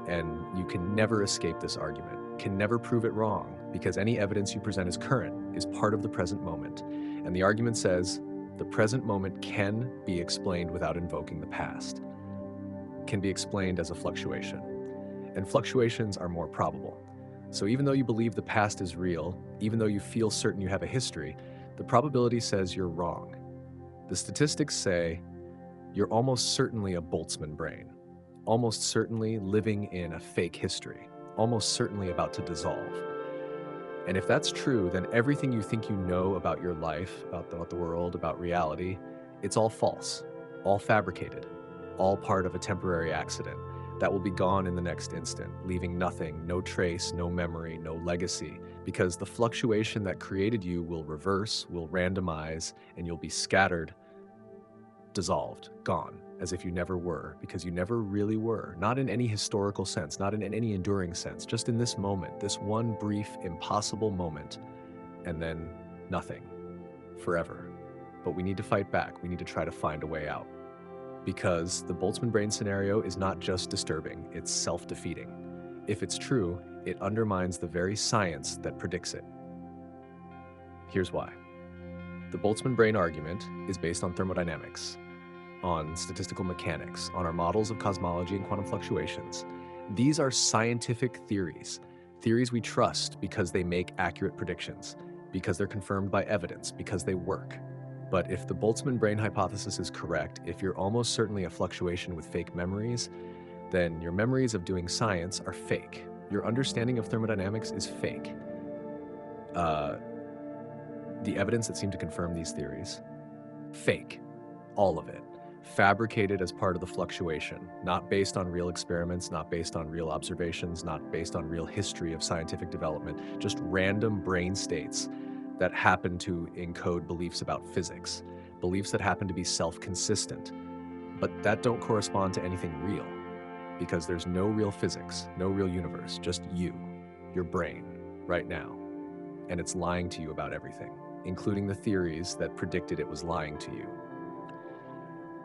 Speaker 1: And you can never escape this argument, can never prove it wrong, because any evidence you present as current is part of the present moment. And the argument says the present moment can be explained without invoking the past, can be explained as a fluctuation. And fluctuations are more probable. So even though you believe the past is real, even though you feel certain you have a history, the probability says you're wrong. The statistics say you're almost certainly a Boltzmann brain, almost certainly living in a fake history, almost certainly about to dissolve. And if that's true, then everything you think you know about your life, about the world, about reality, it's all false, all fabricated, all part of a temporary accident that will be gone in the next instant, leaving nothing, no trace, no memory, no legacy, because the fluctuation that created you will reverse, will randomize, and you'll be scattered, dissolved, gone, as if you never were, because you never really were, not in any historical sense, not in any enduring sense, just in this moment, this one brief, impossible moment, and then nothing, forever. But we need to fight back. We need to try to find a way out. Because the Boltzmann brain scenario is not just disturbing, it's self-defeating. If it's true, it undermines the very science that predicts it. Here's why. The Boltzmann brain argument is based on thermodynamics, on statistical mechanics, on our models of cosmology and quantum fluctuations. These are scientific theories, theories we trust because they make accurate predictions, because they're confirmed by evidence, because they work. But if the Boltzmann brain hypothesis is correct, if you're almost certainly a fluctuation with fake memories, then your memories of doing science are fake. Your understanding of thermodynamics is fake. The evidence that seemed to confirm these theories, fake. All of it. Fabricated as part of the fluctuation, not based on real experiments, not based on real observations, not based on real history of scientific development, just random brain states that happen to encode beliefs about physics, beliefs that happen to be self-consistent, but that don't correspond to anything real, because there's no real physics, no real universe, just you, your brain, right now, and it's lying to you about everything, including the theories that predicted it was lying to you.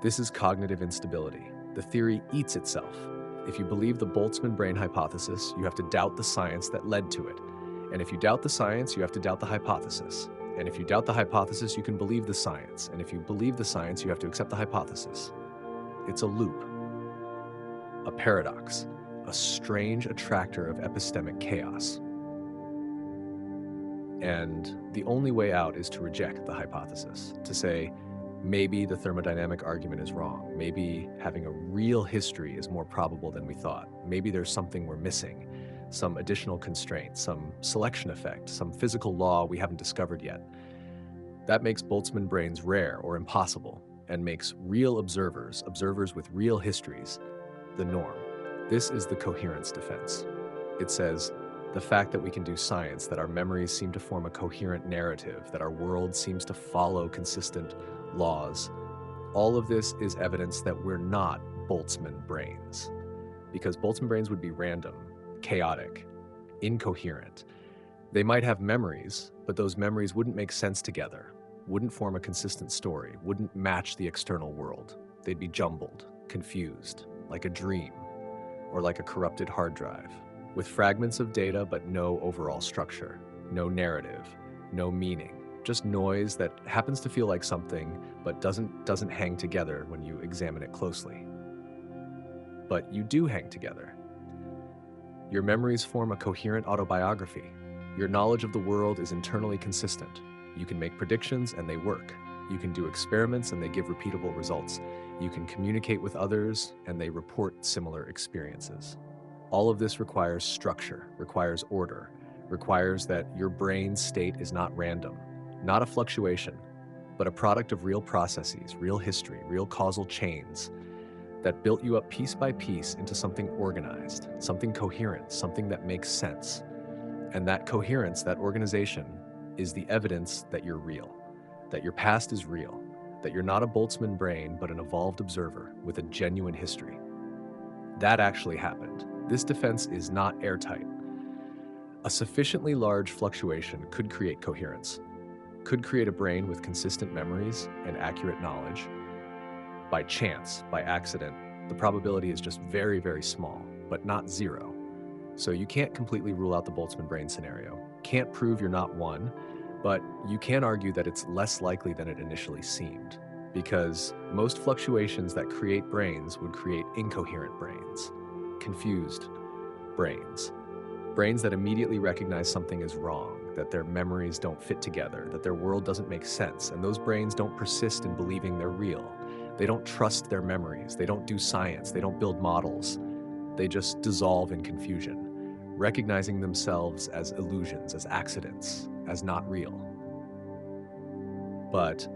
Speaker 1: This is cognitive instability. The theory eats itself. If you believe the Boltzmann brain hypothesis, you have to doubt the science that led to it. And if you doubt the science, you have to doubt the hypothesis. And if you doubt the hypothesis, you can believe the science. And if you believe the science, you have to accept the hypothesis. It's a loop, a paradox, a strange attractor of epistemic chaos. And the only way out is to reject the hypothesis, to say, maybe the thermodynamic argument is wrong. Maybe having a real history is more probable than we thought. Maybe there's something we're missing, some additional constraint, some selection effect, some physical law we haven't discovered yet. That makes Boltzmann brains rare or impossible, and makes real observers, observers with real histories, the norm. This is the coherence defense. It says, the fact that we can do science, that our memories seem to form a coherent narrative, that our world seems to follow consistent laws, all of this is evidence that we're not Boltzmann brains. Because Boltzmann brains would be random, chaotic, incoherent. They might have memories, but those memories wouldn't make sense together, wouldn't form a consistent story, wouldn't match the external world. They'd be jumbled, confused, like a dream, or like a corrupted hard drive, with fragments of data but no overall structure, no narrative, no meaning, just noise that happens to feel like something but doesn't hang together when you examine it closely. But you do hang together. Your memories form a coherent autobiography. Your knowledge of the world is internally consistent. You can make predictions and they work. You can do experiments and they give repeatable results. You can communicate with others and they report similar experiences. All of this requires structure, requires order, requires that your brain's state is not random, not a fluctuation, but a product of real processes, real history, real causal chains that built you up piece by piece into something organized, something coherent, something that makes sense. And that coherence, that organization, is the evidence that you're real, that your past is real, that you're not a Boltzmann brain, but an evolved observer with a genuine history. That actually happened. This defense is not airtight. A sufficiently large fluctuation could create coherence, could create a brain with consistent memories and accurate knowledge. By chance, by accident, the probability is just very, very small, but not zero. So you can't completely rule out the Boltzmann brain scenario. Can't prove you're not one, but you can argue that it's less likely than it initially seemed, because most fluctuations that create brains would create incoherent brains, confused brains, brains that immediately recognize something is wrong, that their memories don't fit together, that their world doesn't make sense, and those brains don't persist in believing they're real. They don't trust their memories, they don't do science, they don't build models, they just dissolve in confusion, recognizing themselves as illusions, as accidents, as not real. But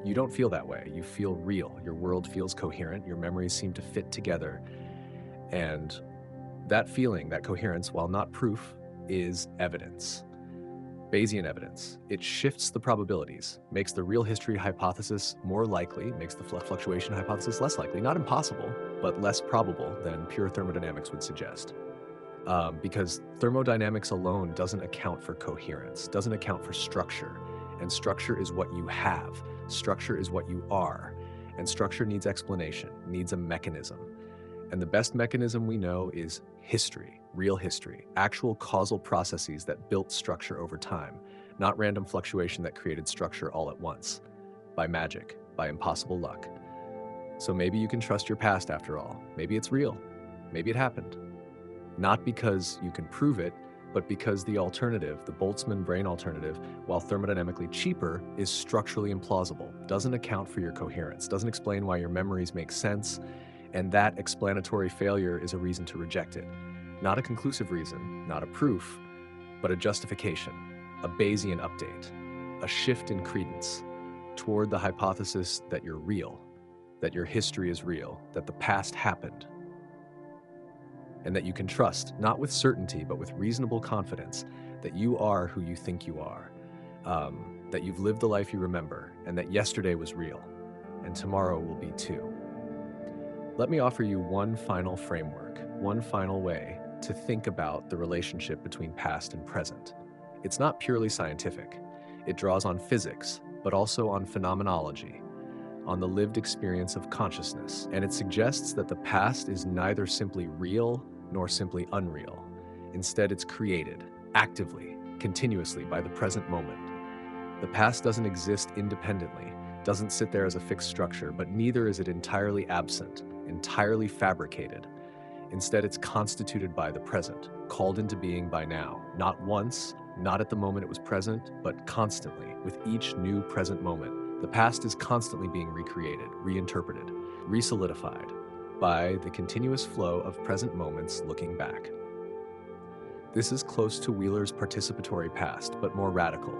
Speaker 1: you don't feel that way. You feel real. Your world feels coherent. Your memories seem to fit together. And that feeling, that coherence, while not proof, is evidence. Bayesian evidence. It shifts the probabilities, makes the real history hypothesis more likely, makes the fluctuation hypothesis less likely, not impossible, but less probable than pure thermodynamics would suggest. Because thermodynamics alone doesn't account for coherence, doesn't account for structure. And structure is what you have. Structure is what you are. And structure needs explanation, needs a mechanism. And the best mechanism we know is history, real history, actual causal processes that built structure over time, not random fluctuation that created structure all at once, by magic, by impossible luck. So maybe you can trust your past after all. Maybe it's real. Maybe it happened. Not because you can prove it, but because the alternative, the Boltzmann brain alternative, while thermodynamically cheaper, is structurally implausible, doesn't account for your coherence, doesn't explain why your memories make sense, and that explanatory failure is a reason to reject it. Not a conclusive reason, not a proof, but a justification, a Bayesian update, a shift in credence toward the hypothesis that you're real, that your history is real, that the past happened, and that you can trust, not with certainty, but with reasonable confidence, that you are who you think you are, that you've lived the life you remember, and that yesterday was real, and tomorrow will be too. Let me offer you one final framework, one final way to think about the relationship between past and present. It's not purely scientific. It draws on physics, but also on phenomenology, on the lived experience of consciousness, and it suggests that the past is neither simply real nor simply unreal. Instead, it's created, actively, continuously by the present moment. The past doesn't exist independently, doesn't sit there as a fixed structure, but neither is it entirely absent, entirely fabricated. Instead, it's constituted by the present, called into being by now, not once, Not at the moment it was present, but constantly, with each new present moment. The past is constantly being recreated, reinterpreted, resolidified by the continuous flow of present moments looking back. This is close to Wheeler's participatory past, but more radical.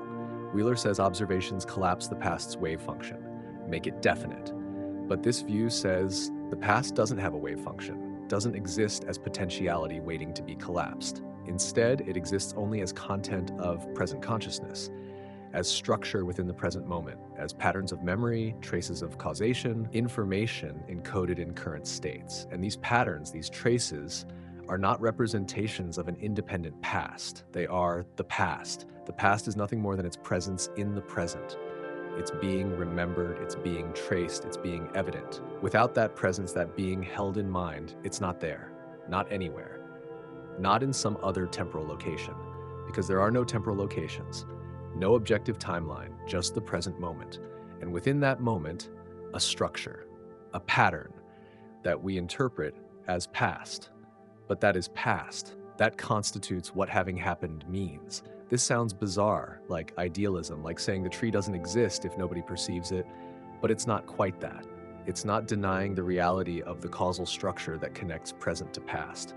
Speaker 1: Wheeler says observations collapse the past's wave function, make it definite. But this view says the past doesn't have a wave function, doesn't exist as potentiality waiting to be collapsed. Instead, it exists only as content of present consciousness, as structure within the present moment, as patterns of memory, traces of causation, information encoded in current states. And these patterns, these traces, are not representations of an independent past. They are the past. The past is nothing more than its presence in the present. It's being remembered, it's being traced, it's being evident. Without that presence, that being held in mind, it's not there, not anywhere, not in some other temporal location, because there are no temporal locations, no objective timeline, just the present moment. And within that moment, a structure, a pattern that we interpret as past. But that is past. That constitutes what having happened means. This sounds bizarre, like idealism, like saying the tree doesn't exist if nobody perceives it, but it's not quite that. It's not denying the reality of the causal structure that connects present to past.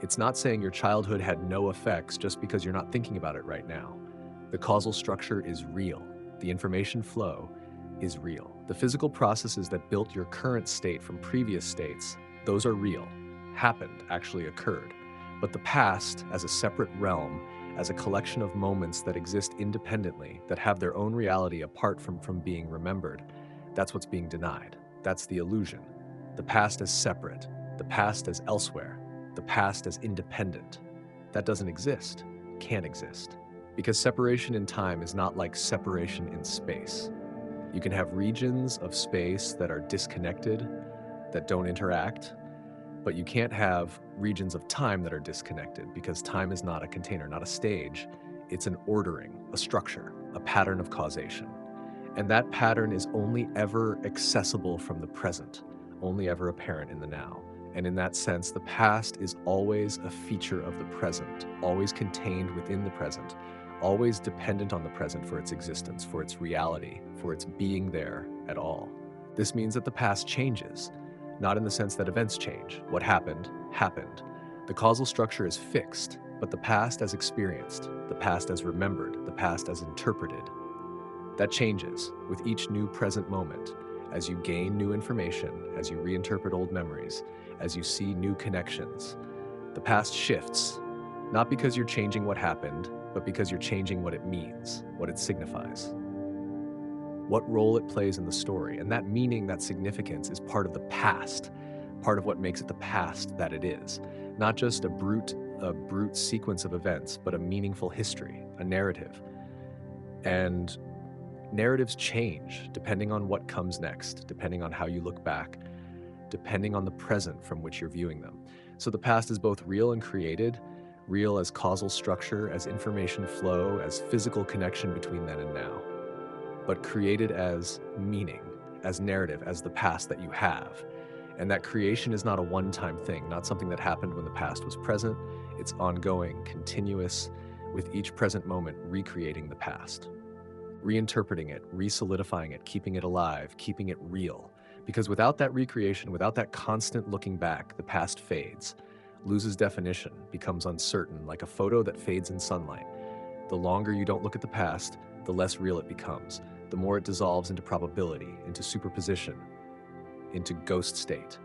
Speaker 1: It's not saying your childhood had no effects just because you're not thinking about it right now. The causal structure is real. The information flow is real. The physical processes that built your current state from previous states, those are real, happened, actually occurred. But the past, as a separate realm, as a collection of moments that exist independently, that have their own reality apart from being remembered, that's what's being denied. That's the illusion. The past as separate, the past as elsewhere, the past as independent. That doesn't exist, can't exist. Because separation in time is not like separation in space. You can have regions of space that are disconnected, that don't interact, but you can't have regions of time that are disconnected, because time is not a container, not a stage. It's an ordering, a structure, a pattern of causation. And that pattern is only ever accessible from the present, only ever apparent in the now. And in that sense, the past is always a feature of the present, always contained within the present, always dependent on the present for its existence, for its reality, for its being there at all. This means that the past changes, not in the sense that events change. What happened, happened. The causal structure is fixed, but the past as experienced, the past as remembered, the past as interpreted, that changes with each new present moment. As you gain new information, as you reinterpret old memories, as you see new connections, the past shifts, not because you're changing what happened, but because you're changing what it means, what it signifies, what role it plays in the story. And that meaning, that significance is part of the past, part of what makes it the past that it is. Not just a brute sequence of events, but a meaningful history, a narrative. And narratives change depending on what comes next, depending on how you look back, depending on the present from which you're viewing them. So the past is both real and created, real as causal structure, as information flow, as physical connection between then and now, but created as meaning, as narrative, as the past that you have. And that creation is not a one-time thing, not something that happened when the past was present. It's ongoing, continuous, with each present moment recreating the past, reinterpreting it, resolidifying it, keeping it alive, keeping it real. Because without that recreation, without that constant looking back, the past fades, loses definition, becomes uncertain, like a photo that fades in sunlight. The longer you don't look at the past, the less real it becomes, the more it dissolves into probability, into superposition, into ghost state.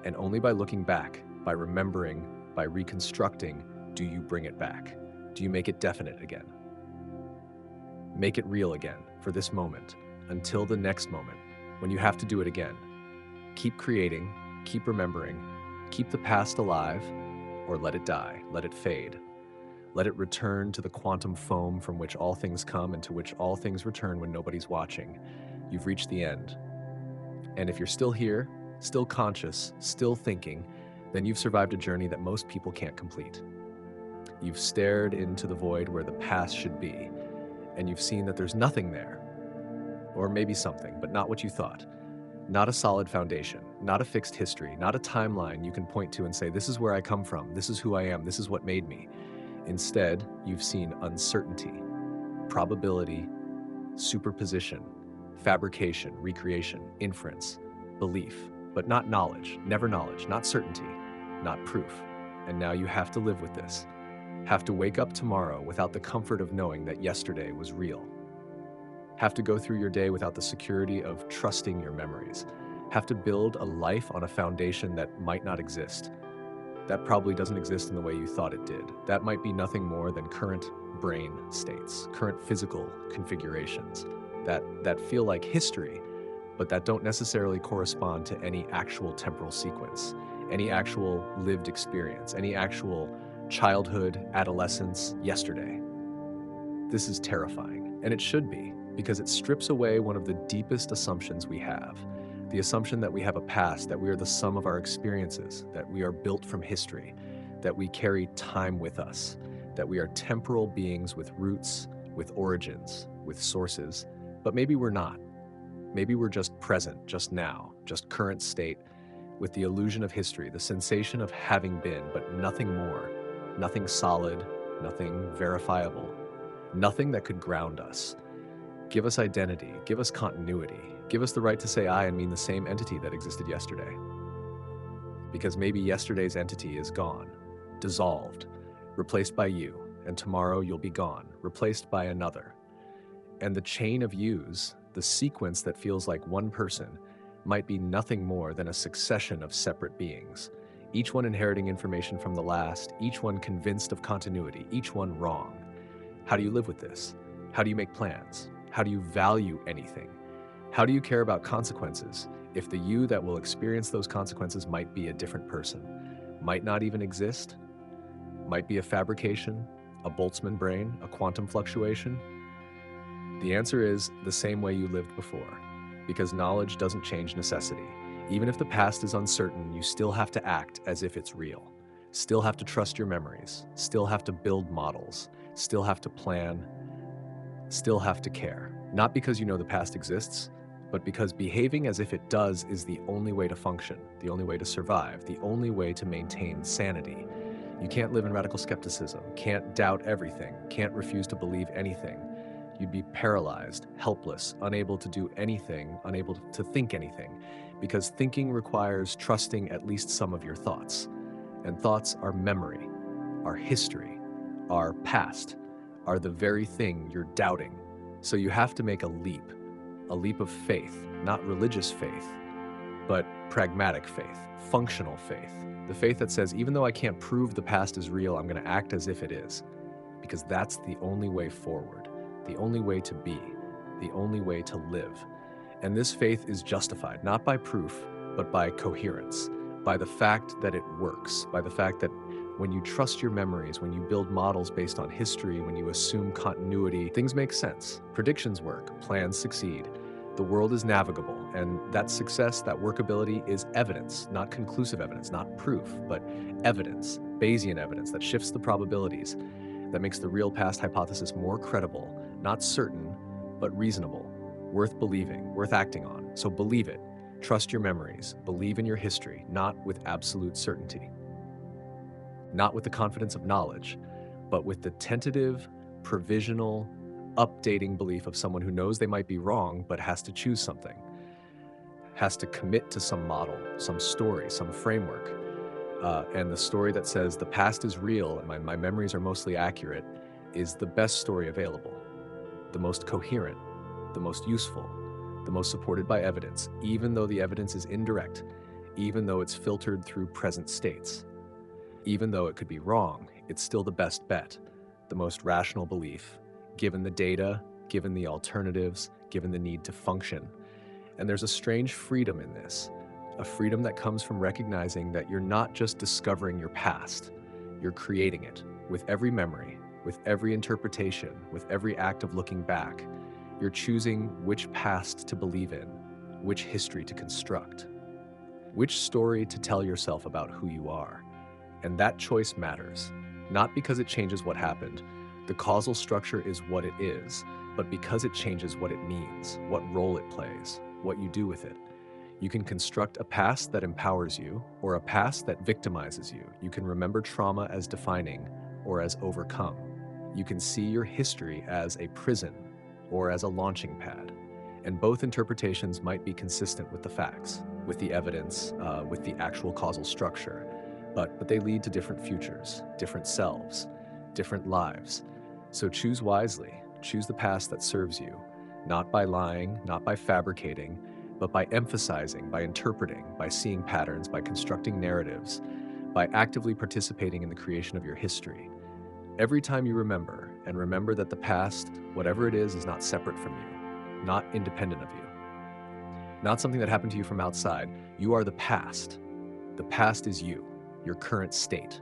Speaker 1: And only by looking back, by remembering, by reconstructing, do you bring it back. Do you make it definite again? Make it real again for this moment, until the next moment, when you have to do it again. Keep creating, keep remembering, keep the past alive, or let it die, let it fade. Let it return to the quantum foam from which all things come and to which all things return when nobody's watching. You've reached the end. And if you're still here, still conscious, still thinking, then you've survived a journey that most people can't complete. You've stared into the void where the past should be, and you've seen that there's nothing there. Or maybe something, but not what you thought. Not a solid foundation, not a fixed history, not a timeline you can point to and say, this is where I come from, this is who I am, this is what made me. Instead, you've seen uncertainty, probability, superposition, fabrication, recreation, inference, belief, but not knowledge, not certainty, not proof. And now you have to live with this. Have to wake up tomorrow without the comfort of knowing that yesterday was real. Have to go through your day without the security of trusting your memories. Have to build a life on a foundation that might not exist. That probably doesn't exist in the way you thought it did. That might be nothing more than current brain states, current physical configurations that feel like history, but that don't necessarily correspond to any actual temporal sequence, any actual lived experience, any actual childhood, adolescence, yesterday. This is terrifying, and it should be, because it strips away one of the deepest assumptions we have. The assumption that we have a past, that we are the sum of our experiences, that we are built from history, that we carry time with us, that we are temporal beings with roots, with origins, with sources, but maybe we're not. Maybe we're just present, just now, just current state, with the illusion of history, the sensation of having been, but nothing more, nothing solid, nothing verifiable, nothing that could ground us. Give us identity, give us continuity, give us the right to say I and mean the same entity that existed yesterday. Because maybe yesterday's entity is gone, dissolved, replaced by you, and tomorrow you'll be gone, replaced by another. And the chain of yous, the sequence that feels like one person, might be nothing more than a succession of separate beings, each one inheriting information from the last, each one convinced of continuity, each one wrong. How do you live with this? How do you make plans? How do you value anything? How do you care about consequences if the you that will experience those consequences might be a different person, might not even exist, might be a fabrication, a Boltzmann brain, a quantum fluctuation? The answer is the same way you lived before, because knowledge doesn't change necessity. Even if the past is uncertain, you still have to act as if it's real, still have to trust your memories, still have to build models, still have to plan, still have to care. Not because you know the past exists, but because behaving as if it does is the only way to function, the only way to survive, the only way to maintain sanity. You can't live in radical skepticism, can't doubt everything, can't refuse to believe anything. You'd be paralyzed, helpless, unable to do anything, unable to think anything, because thinking requires trusting at least some of your thoughts. And thoughts are memory, are history, are past, are the very thing you're doubting. So you have to make a leap of faith, not religious faith, but pragmatic faith, functional faith. The faith that says, even though I can't prove the past is real, I'm going to act as if it is, because that's the only way forward, the only way to be, the only way to live. And this faith is justified, not by proof, but by coherence, by the fact that it works, by the fact that when you trust your memories, when you build models based on history, when you assume continuity, things make sense. Predictions work, plans succeed. The world is navigable, and that success, that workability is evidence, not conclusive evidence, not proof, but evidence, Bayesian evidence that shifts the probabilities, that makes the real past hypothesis more credible, not certain, but reasonable, worth believing, worth acting on. So believe it. Trust your memories. Believe in your history, not with absolute certainty. Not with the confidence of knowledge, but with the tentative, provisional, updating belief of someone who knows they might be wrong, but has to choose something, has to commit to some model, some story, some framework. And the story that says the past is real and my memories are mostly accurate is the best story available, the most coherent, the most useful, the most supported by evidence, even though the evidence is indirect, even though it's filtered through present states. Even though it could be wrong, it's still the best bet, the most rational belief, given the data, given the alternatives, given the need to function. And there's a strange freedom in this, a freedom that comes from recognizing that you're not just discovering your past, you're creating it with every memory, with every interpretation, with every act of looking back. You're choosing which past to believe in, which history to construct, which story to tell yourself about who you are. And that choice matters, not because it changes what happened. The causal structure is what it is, but because it changes what it means, what role it plays, what you do with it. You can construct a past that empowers you or a past that victimizes you. You can remember trauma as defining or as overcome. You can see your history as a prison or as a launching pad. And both interpretations might be consistent with the facts, with the evidence, with the actual causal structure, but they lead to different futures, different selves, different lives. So choose wisely, choose the past that serves you, not by lying, not by fabricating, but by emphasizing, by interpreting, by seeing patterns, by constructing narratives, by actively participating in the creation of your history. Every time you remember, and remember that the past, whatever it is not separate from you, not independent of you, not something that happened to you from outside. You are the past. The past is you, your current state,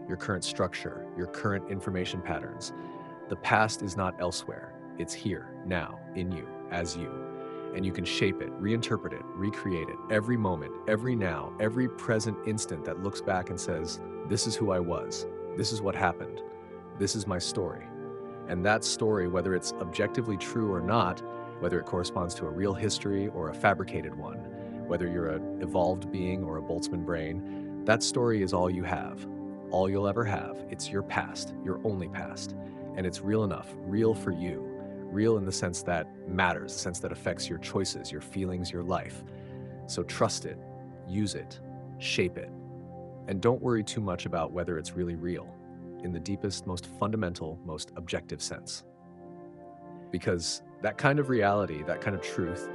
Speaker 1: your current structure, your current information patterns. The past is not elsewhere. It's here, now, in you, as you. And you can shape it, reinterpret it, recreate it, every moment, every now, every present instant that looks back and says, this is who I was, this is what happened, this is my story. And that story, whether it's objectively true or not, whether it corresponds to a real history or a fabricated one, whether you're an evolved being or a Boltzmann brain, that story is all you have, all you'll ever have. It's your past, your only past. And it's real enough, real for you, real in the sense that matters, the sense that affects your choices, your feelings, your life. So trust it, use it, shape it. And don't worry too much about whether it's really real, in the deepest, most fundamental, most objective sense. Because that kind of reality, that kind of truth,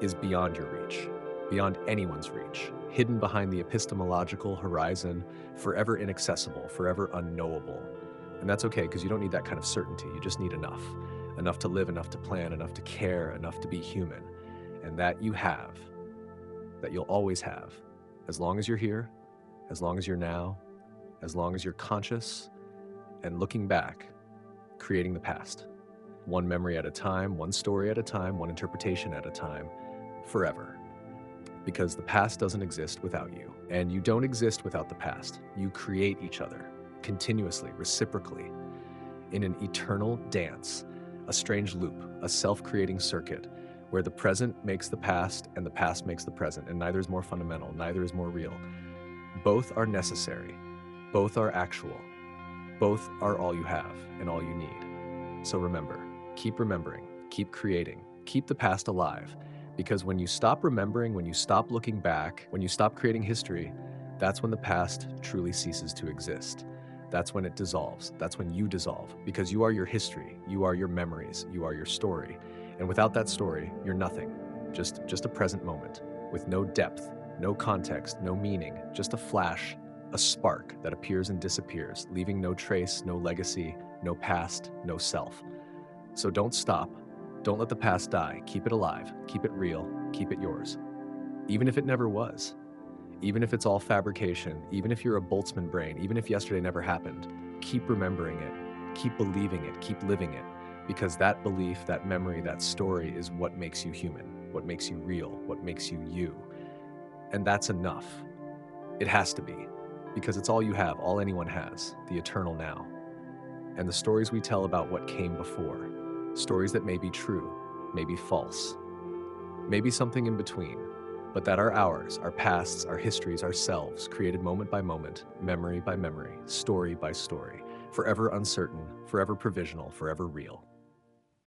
Speaker 1: is beyond your reach, beyond anyone's reach, hidden behind the epistemological horizon, forever inaccessible, forever unknowable. And that's okay, because you don't need that kind of certainty. You just need enough. Enough to live, enough to plan, enough to care, enough to be human. And that you have, that you'll always have, as long as you're here, as long as you're now, as long as you're conscious and looking back, creating the past. One memory at a time, one story at a time, one interpretation at a time, forever. Because the past doesn't exist without you, and you don't exist without the past. You create each other, continuously, reciprocally, in an eternal dance, a strange loop, a self-creating circuit, where the present makes the past and the past makes the present, and neither is more fundamental, neither is more real. Both are necessary, both are actual, both are all you have and all you need. So remember, keep remembering, keep creating, keep the past alive, because when you stop remembering, when you stop looking back, when you stop creating history, that's when the past truly ceases to exist. That's when it dissolves. That's when you dissolve, because you are your history, you are your memories, you are your story. And without that story, you're nothing, just a present moment, with no depth, no context, no meaning, just a flash, a spark that appears and disappears, leaving no trace, no legacy, no past, no self. So don't stop. Don't let the past die. Keep it alive. Keep it real. Keep it yours. Even if it never was. Even if it's all fabrication. Even if you're a Boltzmann brain. Even if yesterday never happened. Keep remembering it. Keep believing it. Keep living it. Because that belief, that memory, that story is what makes you human. What makes you real. What makes you you. And that's enough. It has to be. Because it's all you have. All anyone has. The eternal now. And the stories we tell about what came before. Stories that may be true, may be false, maybe something in between, but that are ours, our pasts, our histories, ourselves, created moment by moment, memory by memory, story by story, forever uncertain, forever provisional, forever real.